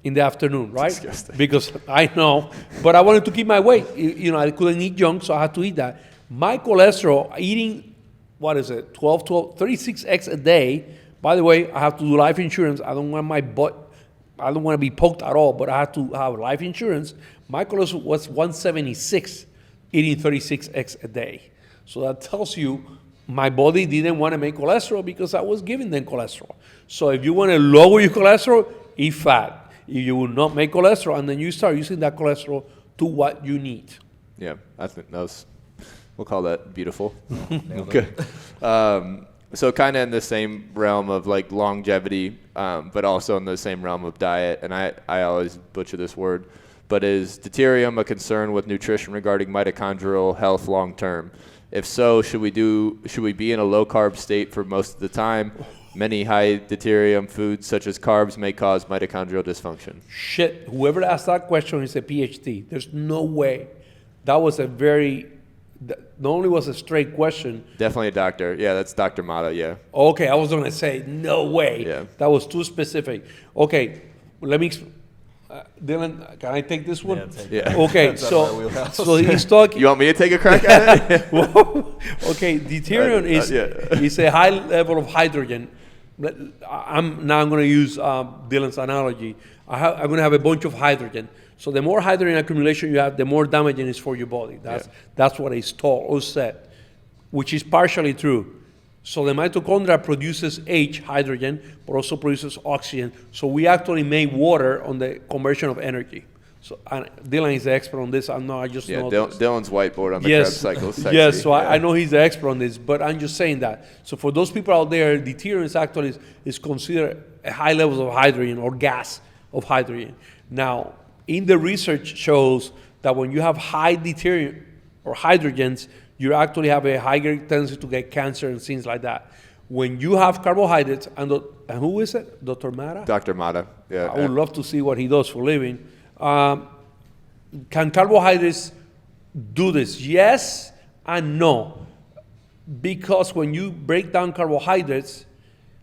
in the afternoon, right? Disgusting. Because I know, but I wanted to keep my weight. I couldn't eat junk, so I had to eat that. My cholesterol, eating, 36 eggs a day. By the way, I have to do life insurance. I don't want my butt, I don't want to be poked at all, but I have to have life insurance. My cholesterol was 176, eating 36 eggs a day. So that tells you my body didn't want to make cholesterol because I was giving them cholesterol. So if you want to lower your cholesterol, eat fat. You will not make cholesterol, and then you start using that cholesterol to what you need. Yeah, I think we'll call that beautiful. Okay. So kind of in the same realm of like longevity, but also in the same realm of diet, and I always butcher this word, but is deuterium a concern with nutrition regarding mitochondrial health long term? If so, should we be in a low carb state for most of the time? Many high deuterium foods such as carbs may cause mitochondrial dysfunction. Shit, whoever asked that question is a PhD. There's no way. That was not only was a straight question. Definitely a doctor. Yeah, that's Dr. Mata, yeah. Okay, I was going to say, no way. Yeah. That was too specific. Okay, let me, Dylan, can I take this one? Yeah, take Yeah. Okay, That's out of my wheelhouse. so he's talking. You want me to take a crack at it? Okay, deuterium is a high level of hydrogen. I'm going to use Dylan's analogy. I'm going to have a bunch of hydrogen. So the more hydrogen accumulation you have, the more damaging it is for your body. That's what is told or said, which is partially true. So the mitochondria produces hydrogen, but also produces oxygen. So we actually make water on the conversion of energy. So Dylan is the expert on this. I just know this. Dylan's whiteboard on the Krebs cycle. Sexy. Yes, so I know he's the expert on this, but I'm just saying that. So for those people out there, deuterium is actually is considered a high levels of hydrogen or gas of hydrogen. Now, in the research shows that when you have high deuterium or hydrogens, you actually have a higher tendency to get cancer and things like that. When you have carbohydrates, and who is it? Dr. Mata? Dr. Mata, yeah. I would love to see what he does for a living. Can carbohydrates do this? Yes and no. Because when you break down carbohydrates,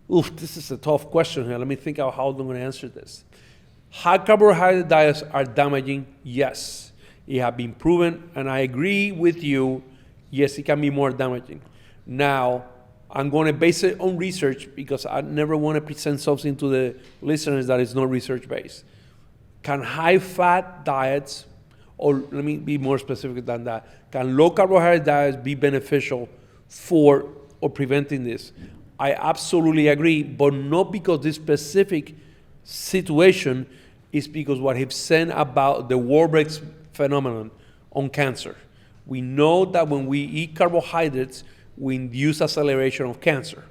this is a tough question here. Let me think of how I'm going to answer this. High carbohydrate diets are damaging? Yes. It has been proven, and I agree with you. Yes, it can be more damaging. Now, I'm going to base it on research because I never want to present something to the listeners that is not research-based. Can high-fat diets, or let me be more specific than that, can low-carbohydrate diets be beneficial for or preventing this? I absolutely agree, but not because this specific situation is because what he's saying about the Warburg's phenomenon on cancer. We know that when we eat carbohydrates, we induce acceleration of cancer,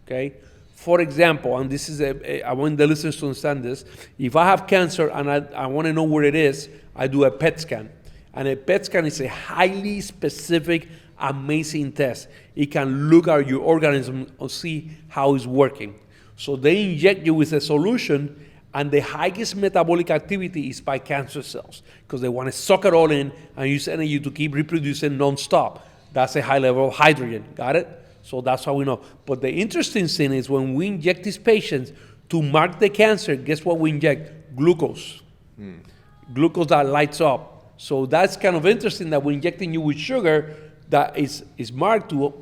okay? For example, and this is I want the listeners to understand this, if I have cancer and I want to know where it is, I do a PET scan. And a PET scan is a highly specific, amazing test. It can look at your organism and see how it's working. So they inject you with a solution, and the highest metabolic activity is by cancer cells because they want to suck it all in and use energy to keep reproducing nonstop. That's a high level of hydrogen. Got it? So that's how we know. But the interesting thing is when we inject these patients to mark the cancer, guess what we inject? Glucose. Glucose that lights up. So that's kind of interesting that we're injecting you with sugar that is marked to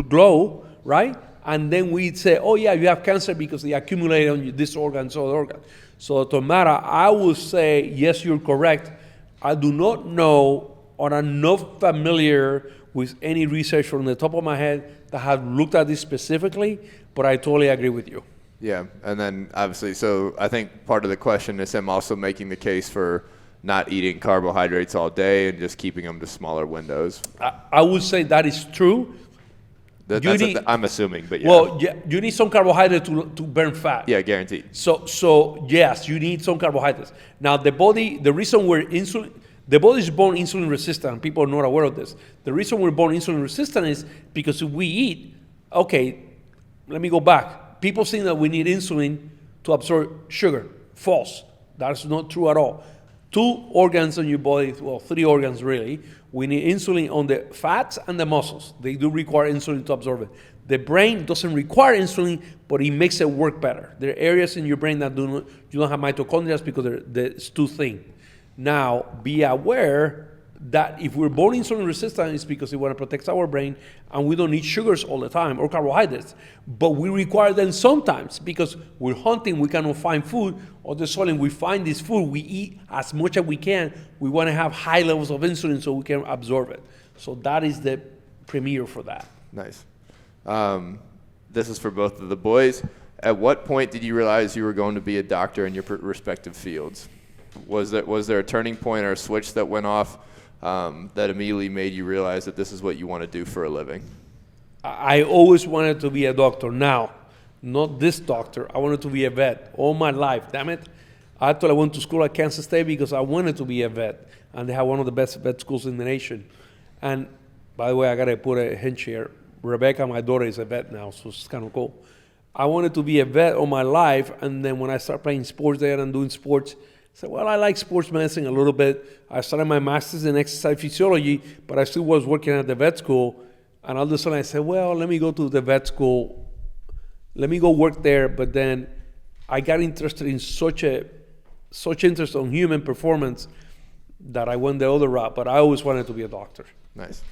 glow, right? And then we say, oh yeah, you have cancer because they accumulated on this organ, so organ. So Dr. Mata, I will say, yes, you're correct. I do not know or I'm not familiar with any research from the top of my head that have looked at this specifically, but I totally agree with you. Yeah, and then obviously, so I think part of the question is him also making the case for not eating carbohydrates all day and just keeping them to smaller windows. I would say that is true. I'm assuming, but yeah. Well, yeah, you need some carbohydrate to burn fat. Yeah, guaranteed. So yes, you need some carbohydrates. Now the reason the body is born insulin resistant. People are not aware of this. The reason we're born insulin resistant is because if we eat, okay, let me go back. People think that we need insulin to absorb sugar. False. That's not true at all. 2 organs in your body, well, 3 organs really. We need insulin on the fats and the muscles. They do require insulin to absorb it. The brain doesn't require insulin, but it makes it work better. There are areas in your brain that you don't have mitochondria because it's too thin. Now, be aware that if we're born insulin resistant, it's because we want to protect our brain, and we don't need sugars all the time or carbohydrates. But we require them sometimes because we're hunting, we cannot find food. All of a sudden, we find this food, we eat as much as we can. We want to have high levels of insulin so we can absorb it. So that is the premiere for that. Nice. This is for both of the boys. At what point did you realize you were going to be a doctor in your respective fields? Was there a turning point or a switch that went off that immediately made you realize that this is what you want to do for a living? I always wanted to be a doctor. Now, not this doctor. I wanted to be a vet all my life. Damn it. I thought I went to school at Kansas State because I wanted to be a vet. And they have one of the best vet schools in the nation. And by the way, I got to put a hint here. Rebecca, my daughter, is a vet now, so it's kind of cool. I wanted to be a vet all my life. And then when I started playing sports there and doing sports, I said, well, I like sports medicine a little bit. I started my master's in exercise physiology, but I still was working at the vet school. And all of a sudden I said, well, let me go to the vet school. Let me go work there. But then I got interested in such interest on human performance that I went the other route. But I always wanted to be a doctor. Nice.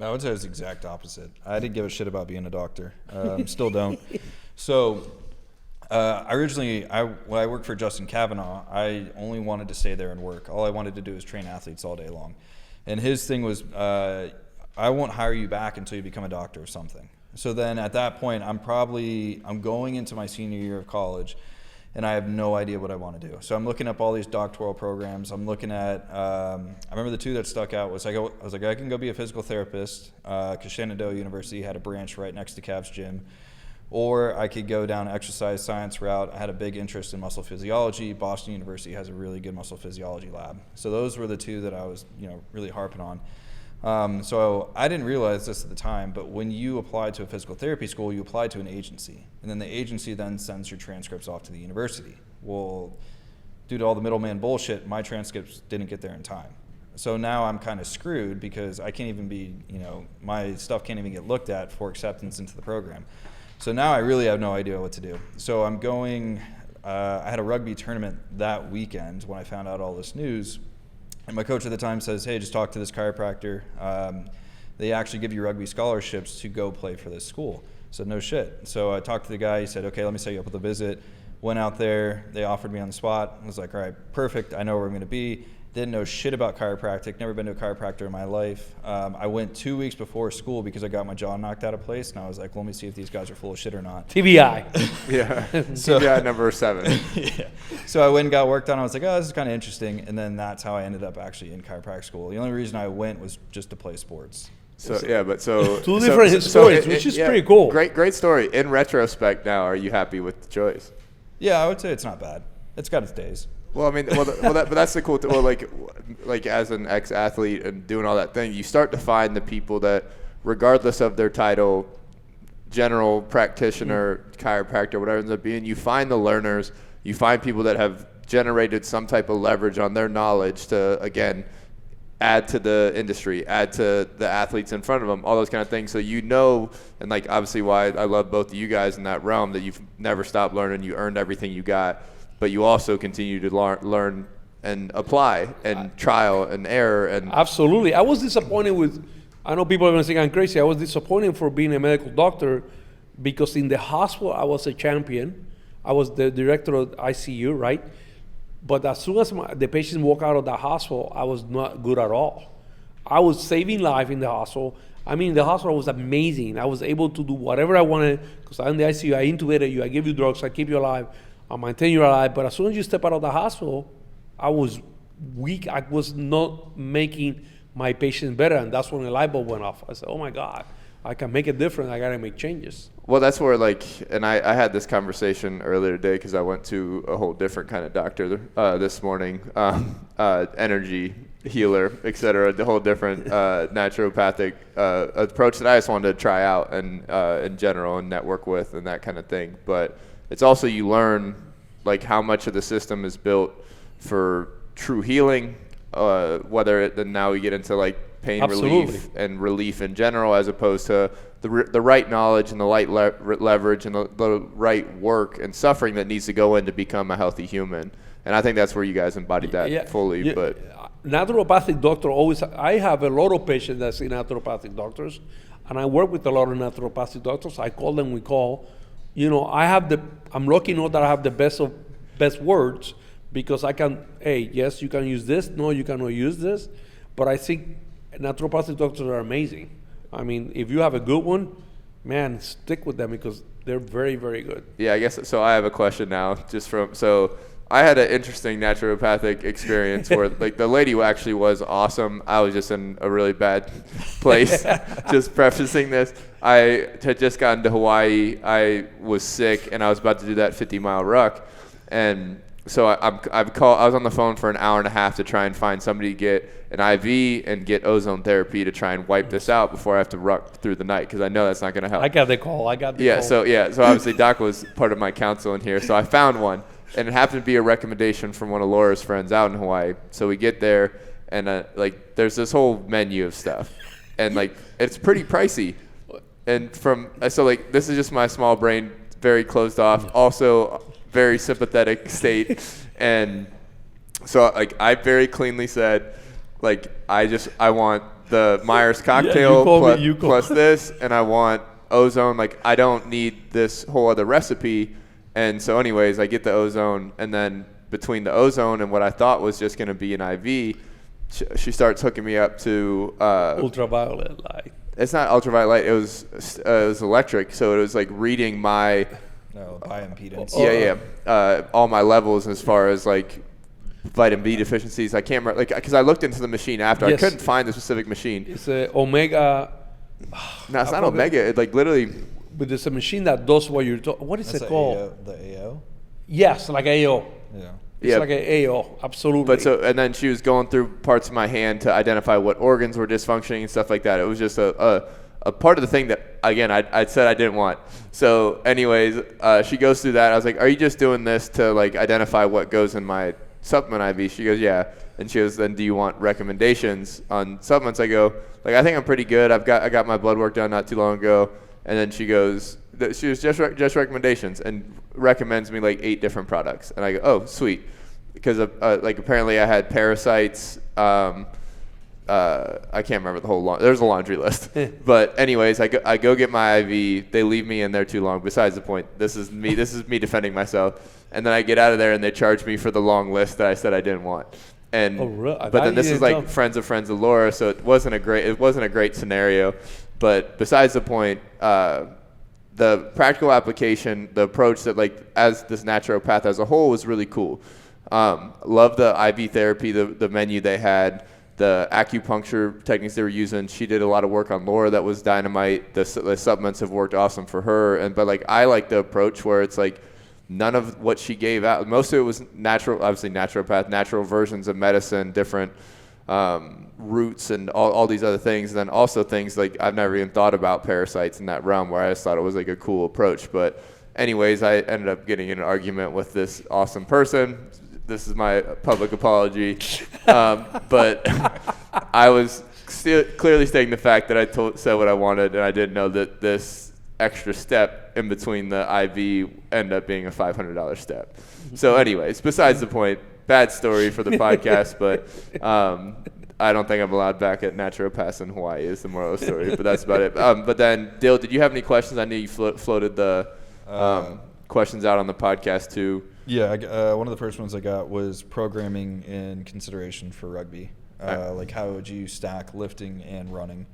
I would say it's the exact opposite. I didn't give a shit about being a doctor. Still don't. So originally, when I worked for Justin Kavanaugh, I only wanted to stay there and work. All I wanted to do was train athletes all day long. And his thing was, I won't hire you back until you become a doctor or something. So then at that point, I'm going into my senior year of college, and I have no idea what I want to do. So I'm looking up all these doctoral programs. I'm looking at, I remember the 2 that stuck out was I was like, I can go be a physical therapist, because Shenandoah University had a branch right next to Cavs gym. Or I could go down exercise science route. I had a big interest in muscle physiology. Boston University has a really good muscle physiology lab. So those were the 2 that I was, really harping on. So I didn't realize this at the time, but when you apply to a physical therapy school, you apply to an agency. And then the agency then sends your transcripts off to the university. Well, due to all the middleman bullshit, my transcripts didn't get there in time. So now I'm kind of screwed because I can't even be, my stuff can't even get looked at for acceptance into the program. So now I really have no idea what to do. So I'm going, I had a rugby tournament that weekend when I found out all this news. And my coach at the time says, hey, just talk to this chiropractor. They actually give you rugby scholarships to go play for this school. I said, no shit. So I talked to the guy. He said, okay, let me set you up with a visit. Went out there. They offered me on the spot. I was like, all right, perfect. I know where I'm going to be. Didn't know shit about chiropractic. Never been to a chiropractor in my life. I went 2 weeks before school because I got my jaw knocked out of place. And I was like, well, let me see if these guys are full of shit or not. TBI. Yeah. TBI number 7. Yeah. So I went and got work done. I was like, oh, this is kind of interesting. And then that's how I ended up actually in chiropractic school. The only reason I went was just to play sports. So yeah, but so 2 different stories, which is pretty cool. Great story. In retrospect, now, are you happy with the choice? Yeah, I would say it's not bad. It's got its days. Well, I mean, but that's the cool thing. Well, like as an ex-athlete and doing all that thing, you start to find the people that, regardless of their title, general practitioner, chiropractor, whatever it ends up being, you find the learners. You find people that have generated some type of leverage on their knowledge to, again, add to the industry, add to the athletes in front of them, all those kind of things. So and like obviously why I love both of you guys in that realm, that you've never stopped learning, you earned everything you got, but you also continue to learn and apply and trial and error. And absolutely. I was disappointed I know people are going to think I'm crazy. I was disappointed for being a medical doctor because in the hospital I was a champion. I was the director of ICU, right? But as soon as the patients walk out of the hospital, I was not good at all. I was saving life in the hospital. I mean, the hospital was amazing. I was able to do whatever I wanted because I'm in the ICU. I intubated you. I give you drugs. I keep you alive. I maintain you alive. But as soon as you step out of the hospital, I was weak. I was not making my patients better. And that's when the light bulb went off. I said, oh, my God, I can make it different. I got to make changes. Well, that's where and I had this conversation earlier today because I went to a whole different kind of doctor this morning, energy healer, et cetera, the whole different naturopathic approach that I just wanted to try out and in general and network with and that kind of thing. But it's also you learn like how much of the system is built for true healing, then now we get into like pain relief and relief in general, as opposed to the right knowledge and the right leverage and the right work and suffering that needs to go in to become a healthy human. And I think that's where you guys embodied that fully. Yeah. But naturopathic doctor I have a lot of patients that see naturopathic doctors, and I work with a lot of naturopathic doctors. I call them, I'm lucky enough that I have the best words, because I can, hey, yes, you can use this, no, you cannot use this. But I think naturopathic doctors are amazing. I mean, if you have a good one, man, stick with them, because they're very, very good. Yeah, I guess so. I have a question now, so I had an interesting naturopathic experience where like the lady actually was awesome. I was just in a really bad place. Just prefacing this, I had just gotten to Hawaii. I was sick and I was about to do that 50-mile ruck, and so I was on the phone for an hour and a half to try and find somebody to get an IV and get ozone therapy to try and wipe this out before I have to ruck through the night, because I know that's not going to help. I got the call. So obviously Doc was part of my counsel in here, so I found one. And it happened to be a recommendation from one of Laura's friends out in Hawaii. So we get there, and there's this whole menu of stuff, and like it's pretty pricey. And this is just my small brain, very closed off, also very sympathetic state. And so like I very cleanly said, like I want the Myers cocktail plus this, and I want ozone. Like I don't need this whole other recipe. And so anyways, I get the ozone, and then between the ozone and what I thought was just going to be an IV, she starts hooking me up to ultraviolet light. It's not ultraviolet light. It was electric, so it was like reading my bioimpedance. All my levels as far as like vitamin B deficiencies. I can't remember, like, because I looked into the machine after. Yes. I couldn't find the specific machine. It's a Omega. No, it's not Omega. It like literally. But there's a machine that does what you're talking. What is it called? The AO? Yes, like AO. Yeah. It's like an AO, absolutely. But and then she was going through parts of my hand to identify what organs were dysfunctioning and stuff like that. It was just a part of the thing that, again, I said I didn't want. So anyways, she goes through that. I was like, are you just doing this to like identify what goes in my supplement IV? She goes, yeah. And she goes, then do you want recommendations on supplements? I go, like, I think I'm pretty good. I got my blood work done not too long ago. And then she goes, she was just recommendations, and recommends me like 8 different products. And I go, oh, sweet. Because like apparently I had parasites. I can't remember the whole there's a laundry list. But anyways, I go get my IV. They leave me in there too long. Besides the point, this is me defending myself. And then I get out of there and they charge me for the long list that I said I didn't want. And but then this is like friends of Laura, so it wasn't a great scenario. But besides the point, the practical application, the approach that like as this naturopath as a whole was really cool. Love the IV therapy, the menu they had, the acupuncture techniques they were using. She did a lot of work on Laura that was dynamite. The supplements have worked awesome for her. But like I like the approach where it's like none of what she gave out. Most of it was natural, obviously naturopath, natural versions of medicine, different roots and all these other things. And then also things like I've never even thought about parasites in that realm, where I just thought it was like a cool approach. But anyways, I ended up getting in an argument with this awesome person. This is my public apology. But I was still clearly stating the fact that I said what I wanted, and I didn't know that this extra step in between the IV ended up being a $500 step. So anyways, besides the point, bad story for the podcast, but I don't think I'm allowed back at naturopaths in Hawaii is the moral of the story, but that's about it. But then, Dill, did you have any questions? I knew you floated the questions out on the podcast too. Yeah, one of the first ones I got was programming in consideration for rugby. Like how would you stack lifting and running?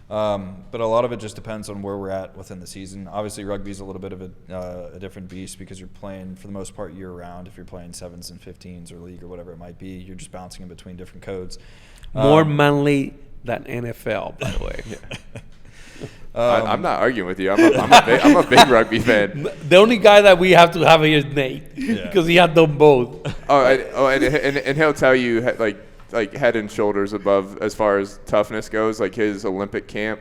But a lot of it just depends on where we're at within the season. Obviously, rugby is a little bit of a different beast because you're playing, for the most part, year-round. If you're playing 7s and 15s or league or whatever it might be, you're just bouncing in between different codes. More manly than NFL, by the way. I'm not arguing with you. I'm a big rugby fan. The only guy that we have to have here is Nate, because he had done both. And he'll tell you, like, like head and shoulders above as far as toughness goes. Like his Olympic camp,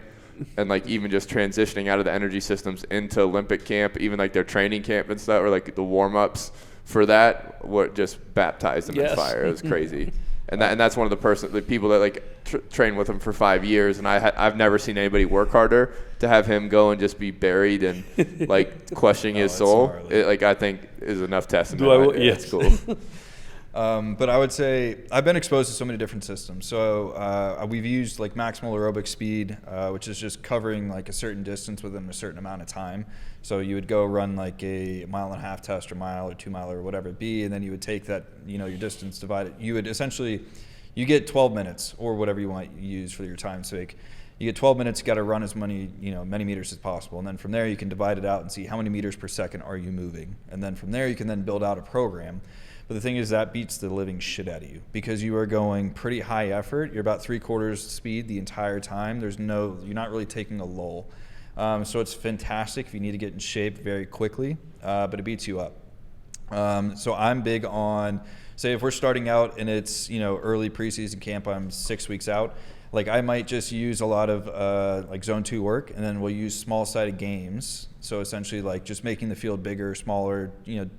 and like even just transitioning out of the energy systems into Olympic camp, even like their training camp and stuff, or like the warm ups for that, what just baptized him in fire. It was crazy. And that's one of the people that like train with him for 5 years, and I've never seen anybody work harder. To have him go and just be buried and like questioning his soul, like I think is enough testament. Yes. It's cool. But I would say I've been exposed to so many different systems. So we've used like maximal aerobic speed, which is just covering like a certain distance within a certain amount of time. So you would go run like a 1.5 mile test or mile or 2 mile or whatever it be, and then you would take that, your distance divided. You would essentially, you get 12 minutes or whatever you want to use for your time's sake. You get 12 minutes, you got to run as many meters as possible. And then from there you can divide it out and see how many meters per second are you moving. And then from there you can then build out a program. But the thing is that beats the living shit out of you because you are going pretty high effort. You're about 3/4 speed the entire time. You're not really taking a lull. So it's fantastic if you need to get in shape very quickly, but it beats you up. So I'm big on, say if we're starting out and it's, early preseason camp, I'm 6 weeks out. Like I might just use a lot of like zone 2 work, and then we'll use small sided games. So essentially like just making the field bigger, smaller,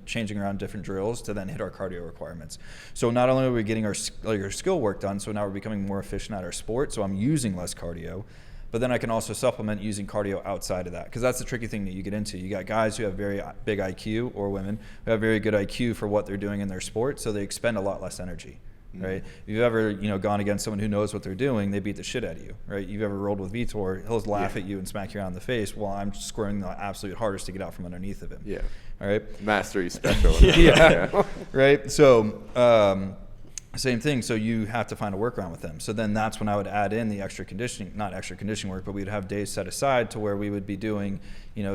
changing around different drills to then hit our cardio requirements. So not only are we getting our skill work done, so now we're becoming more efficient at our sport. So I'm using less cardio, but then I can also supplement using cardio outside of that. Because that's the tricky thing that you get into. You got guys who have very big IQ, or women who have very good IQ for what they're doing in their sport. So they expend a lot less energy. Right? If you've ever, gone against someone who knows what they're doing, they beat the shit out of you, right? You've ever rolled with Vitor, he'll laugh at you and smack you around the face while I'm squaring the absolute hardest to get out from underneath of him. Yeah. All right? Mastery special. Yeah. Right? So, same thing. So you have to find a workaround with them. So then that's when I would add in the extra conditioning, not extra conditioning work, but we'd have days set aside to where we would be doing,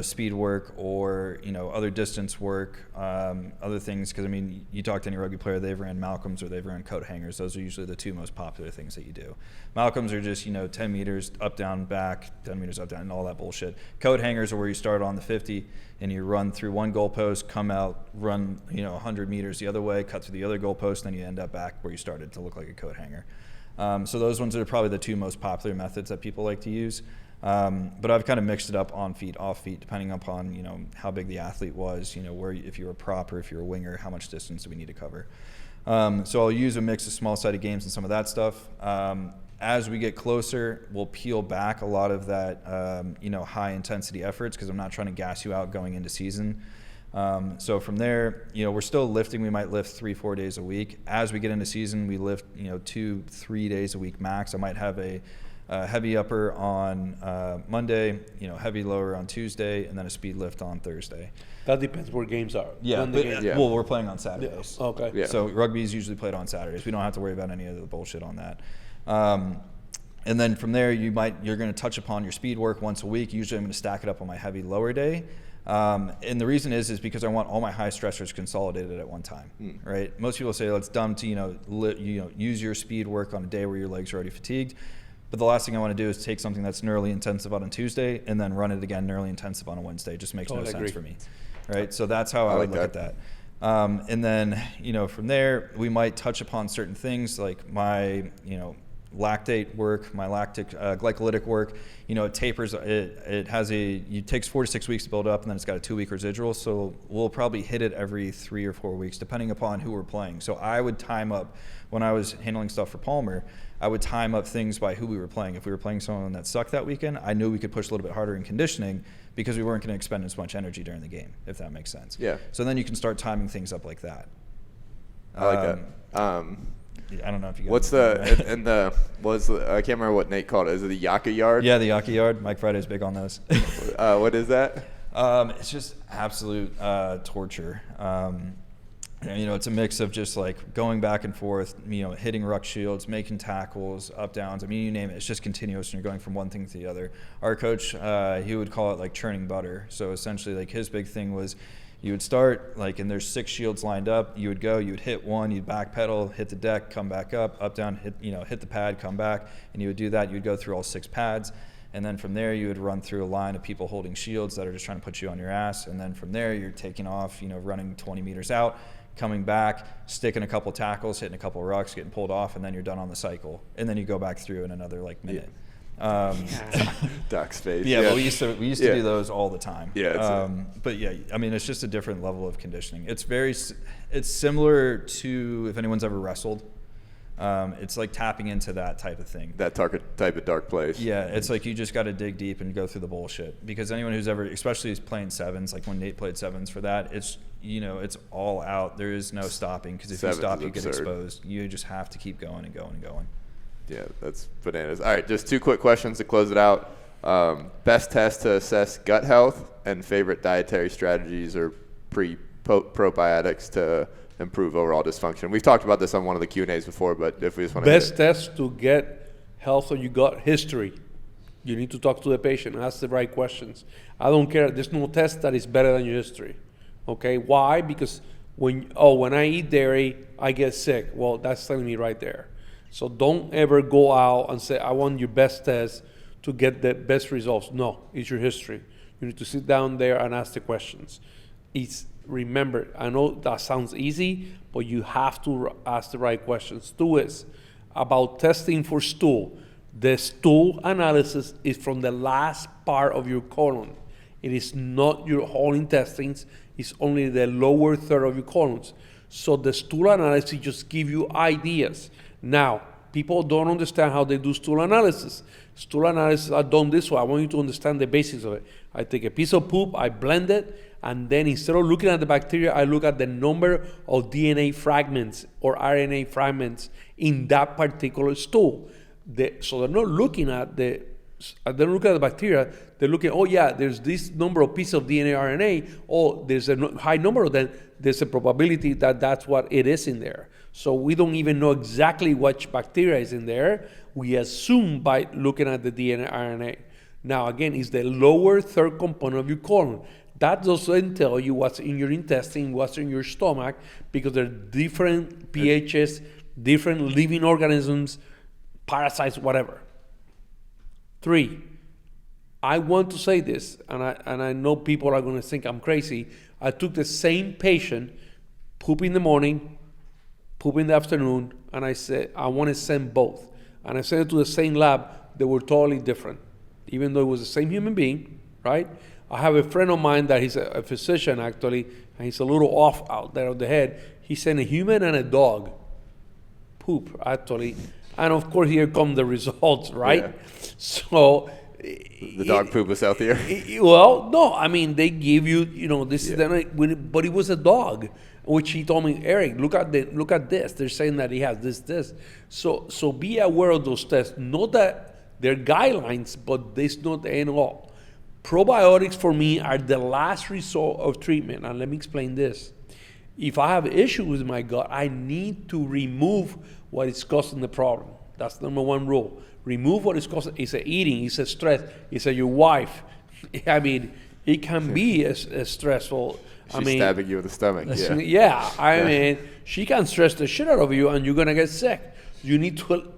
speed work or, other distance work, other things. Because, you talk to any rugby player, they've ran Malcolms or they've ran coat hangers. Those are usually the two most popular things that you do. Malcolms are just, 10 meters up, down, back, 10 meters up, down, and all that bullshit. Coat hangers are where you start on the 50 and you run through one goalpost, come out, run, 100 meters the other way, cut through the other goalpost, and then you end up back where you started to look like a coat hanger. So those ones are probably the two most popular methods that people like to use. But I've kind of mixed it up on feet, off feet, depending upon, how big the athlete was, where if you were a prop or if you're a winger, how much distance do we need to cover. So I'll use a mix of small-sided games and some of that stuff. As we get closer, we'll peel back a lot of that, high-intensity efforts because I'm not trying to gas you out going into season. So from there, we're still lifting. We might lift 3-4 days a week. As we get into season, we lift, 2-3 days a week max. I might have a heavy upper on Monday, heavy lower on Tuesday, and then a speed lift on Thursday. That depends where games are. Yeah, well, we're playing on Saturdays. Yeah. Okay. Yeah. So rugby is usually played on Saturdays. We don't have to worry about any of the bullshit on that. And then from there, you're going to touch upon your speed work once a week. Usually I'm going to stack it up on my heavy lower day. And the reason is because I want all my high stressors consolidated at one time, right? Most people say, it's dumb to, use your speed work on a day where your legs are already fatigued. But the last thing I want to do is take something that's neurally intensive on a Tuesday and then run it again neurally intensive on a Wednesday. It just makes no sense for me, right? So that's how I would look at that. And then, from there, we might touch upon certain things like my, lactate work, my lactic glycolytic work. It tapers. It takes 4 to 6 weeks to build up, and then it's got a 2-week residual. So we'll probably hit it every 3 or 4 weeks, depending upon who we're playing. So I would time up when I was handling stuff for Palmer. I would time up things by who we were playing. If we were playing someone that sucked that weekend, I knew we could push a little bit harder in conditioning because we weren't going to expend as much energy during the game, if that makes sense. Yeah. So then you can start timing things up like that. I like that. I don't know if you got what's I can't remember what Nate called it. Is it the Yaka yard? Yeah, the Yaka yard. Mike Friday's big on those. What is that? It's just absolute torture. It's a mix of just like going back and forth, hitting ruck shields, making tackles, up downs. You name it. It's just continuous, and you're going from one thing to the other. Our coach, he would call it like churning butter. So essentially, like his big thing was, you would start and there's 6 shields lined up. You would go, you would hit one, you'd back pedal, hit the deck, come back up down, hit the pad, come back, and you would do that. You would go through all 6 pads. And then from there, you would run through a line of people holding shields that are just trying to put you on your ass. And then from there, you're taking off, running 20 meters out, coming back, sticking a couple tackles, hitting a couple rucks, getting pulled off, and then you're done on the cycle. And then you go back through in another like minute. Duck space. Yeah, but we used to do those all the time. Yeah. But yeah, I mean, it's just a different level of conditioning. It's similar to if anyone's ever wrestled. It's like tapping into that type of thing. That type of dark place. Yeah, it's like you just got to dig deep and go through the bullshit. Because anyone who's ever, especially is playing sevens, like when Nate played sevens for that, it's it's all out. There is no stopping, because if you stop, you get exposed. You just have to keep going and going and going. Yeah, that's bananas. All right, just 2 quick questions to close it out. Best test to assess gut health, and favorite dietary strategies or probiotics to improve overall dysfunction. We've talked about this on one of the Q&As before, but if we just want to best test to get health on your gut history. You need to talk to the patient, ask the right questions. I don't care. There's no test that is better than your history. Okay, why? Because when I eat dairy, I get sick. Well, that's telling me right there. So don't ever go out and say, I want your best test to get the best results. No, it's your history. You need to sit down there and ask the questions. Remember, I know that sounds easy, but you have to ask the right questions. 2 is about testing for stool. The stool analysis is from the last part of your colon. It is not your whole intestines. It's only the lower third of your colons. So the stool analysis just give you ideas. Now, people don't understand how they do stool analysis. Stool analysis are done this way. I want you to understand the basics of it. I take a piece of poop, I blend it, and then instead of looking at the bacteria, I look at the number of DNA fragments or RNA fragments in that particular stool. So they're not looking at the bacteria. They're looking, there's this number of pieces of DNA, RNA. Oh, there's a high number of them. There's a probability that that's what it is in there. So we don't even know exactly which bacteria is in there. We assume by looking at the DNA, RNA. Now, again, it's the lower third component of your colon. That doesn't tell you what's in your intestine, what's in your stomach, because there are different pHs, different living organisms, parasites, whatever. 3, I want to say this, and I know people are going to think I'm crazy. I took the same patient, poop in the morning, poop in the afternoon, and I said, I want to send both. And I sent it to the same lab. They were totally different, even though it was the same human being, right? I have a friend of mine that he's a physician, actually, and he's a little off out there of the head. He sent a human and a dog poop, actually. And of course, here come the results, right? Yeah. So the dog poop was healthier. Well, no, I mean, they give you, this is but it was a dog, which he told me, Eric, look at this. They're saying that he has this. So be aware of those tests. Not that they're guidelines, but this not the end all. Probiotics for me are the last resort of treatment, and let me explain this. If I have issues with my gut, I need to remove what is causing the problem. That's number 1 rule. Remove what is causing. It's a eating, it's a stress, it's a your wife. I mean, it can be a stressful. She's stabbing you in the stomach. Yeah. I mean, she can stress the shit out of you, and you're gonna get sick. You need to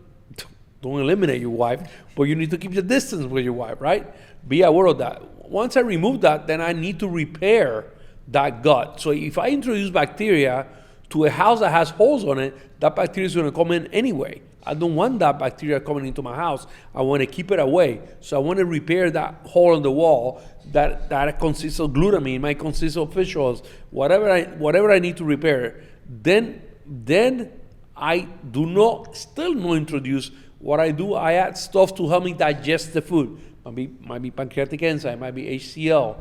don't eliminate your wife, but you need to keep the distance with your wife, right? Be aware of that. Once I remove that, then I need to repair that gut. So if I introduce bacteria to a house that has holes on it, that bacteria is going to come in anyway. I don't want that bacteria coming into my house. I want to keep it away. So I want to repair that hole in the wall that consists of glutamine, might consist of fish oils, whatever I need to repair. Then I do not introduce. What I do, I add stuff to help me digest the food. Might be pancreatic enzyme, might be HCl,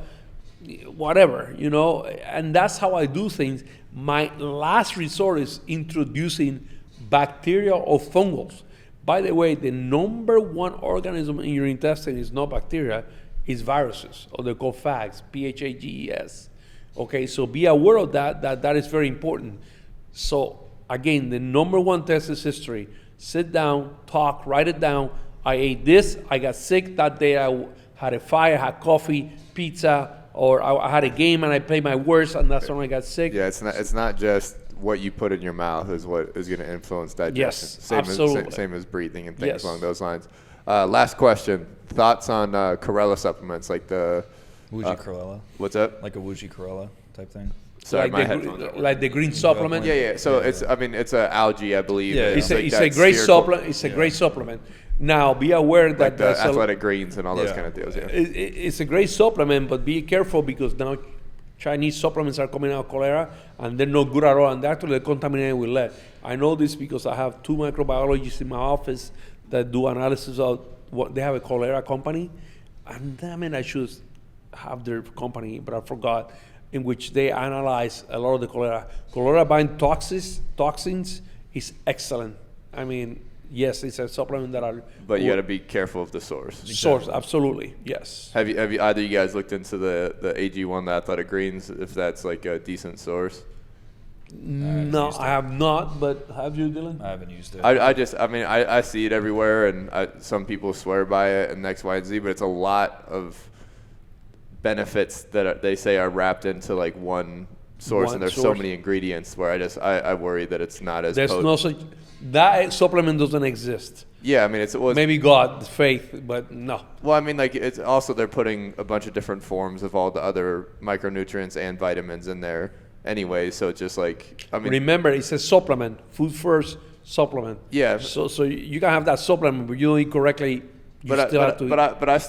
whatever, and that's how I do things. My last resort is introducing bacteria or fungals. By the way, the number 1 organism in your intestine is not bacteria, it's viruses, or they're called phages, Phages. Okay, so be aware of that is very important. So again, the number 1 test is history. Sit down, talk, write it down. I ate this, I got sick that day, I had a fire, had coffee, pizza, or I had a game and I played my worst, and that's when I got sick. Yeah, it's not just what you put in your mouth is what is going to influence digestion. Yes, absolutely. Same as breathing and things along those lines. Last question, thoughts on Chorella supplements, like the... Wuji Chorella. What's that? Like a Wuji Chorella type thing. Sorry, like my the, headphones aren't like the green supplement. Yeah. So it's a algae, I believe. Yeah, It's like a that great spherical- supplement. It's a great supplement. Now, be aware that like the there's athletic greens and all those Yeah. kind of deals. Yeah. it's a great supplement, but be careful because now Chinese supplements are coming out cholera, and they're not good at all, and they're actually contaminated with lead. I know this because I have 2 microbiologists in my office that do analysis of what they have a cholera company, and damn it, I should have their company, but I forgot, in which they analyze a lot of the cholera. Cholera-bind toxins is excellent. I mean, yes, it's a supplement that are. But you got to be careful of the source. Source, absolutely, yes. Have you either you guys looked into the AG1, the athletic greens, if that's like a decent source? No, I have not, but have you, Dylan? I haven't used it. I see it everywhere, and some people swear by it and X, Y, and Z, but it's a lot of benefits that they say are wrapped into like one source, and there's so many ingredients where I worry that it's not as There's potent. no such, that supplement doesn't exist. Yeah, I mean Maybe God, faith, but no. Well, I mean, like it's also they're putting a bunch of different forms of all the other micronutrients and vitamins in there anyway. So it's just like, I mean, Remember, it's a supplement, food first supplement. Yeah. So you can have that supplement, but you don't eat correctly. You but still have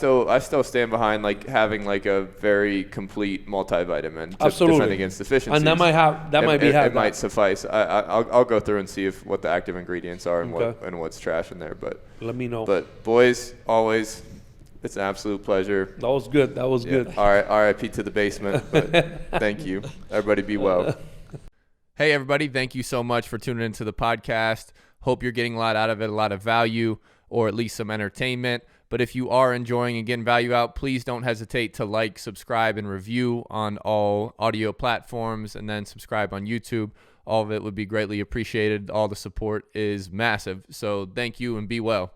to. I still stand behind like having like a very complete multivitamin to Absolutely. defend against deficiencies. And that might suffice. I'll go through and see what the active ingredients are and what's trash in there. But let me know. But boys, always, it's an absolute pleasure. That was good. Good. All right, RIP to the basement. But thank you. Everybody be well. Hey, everybody. Thank you so much for tuning into the podcast. Hope you're getting a lot out of it, a lot of value, or at least some entertainment. But if you are enjoying and getting value out, please don't hesitate to like, subscribe, and review on all audio platforms, and then subscribe on YouTube. All of it would be greatly appreciated. All the support is massive. So thank you and be well.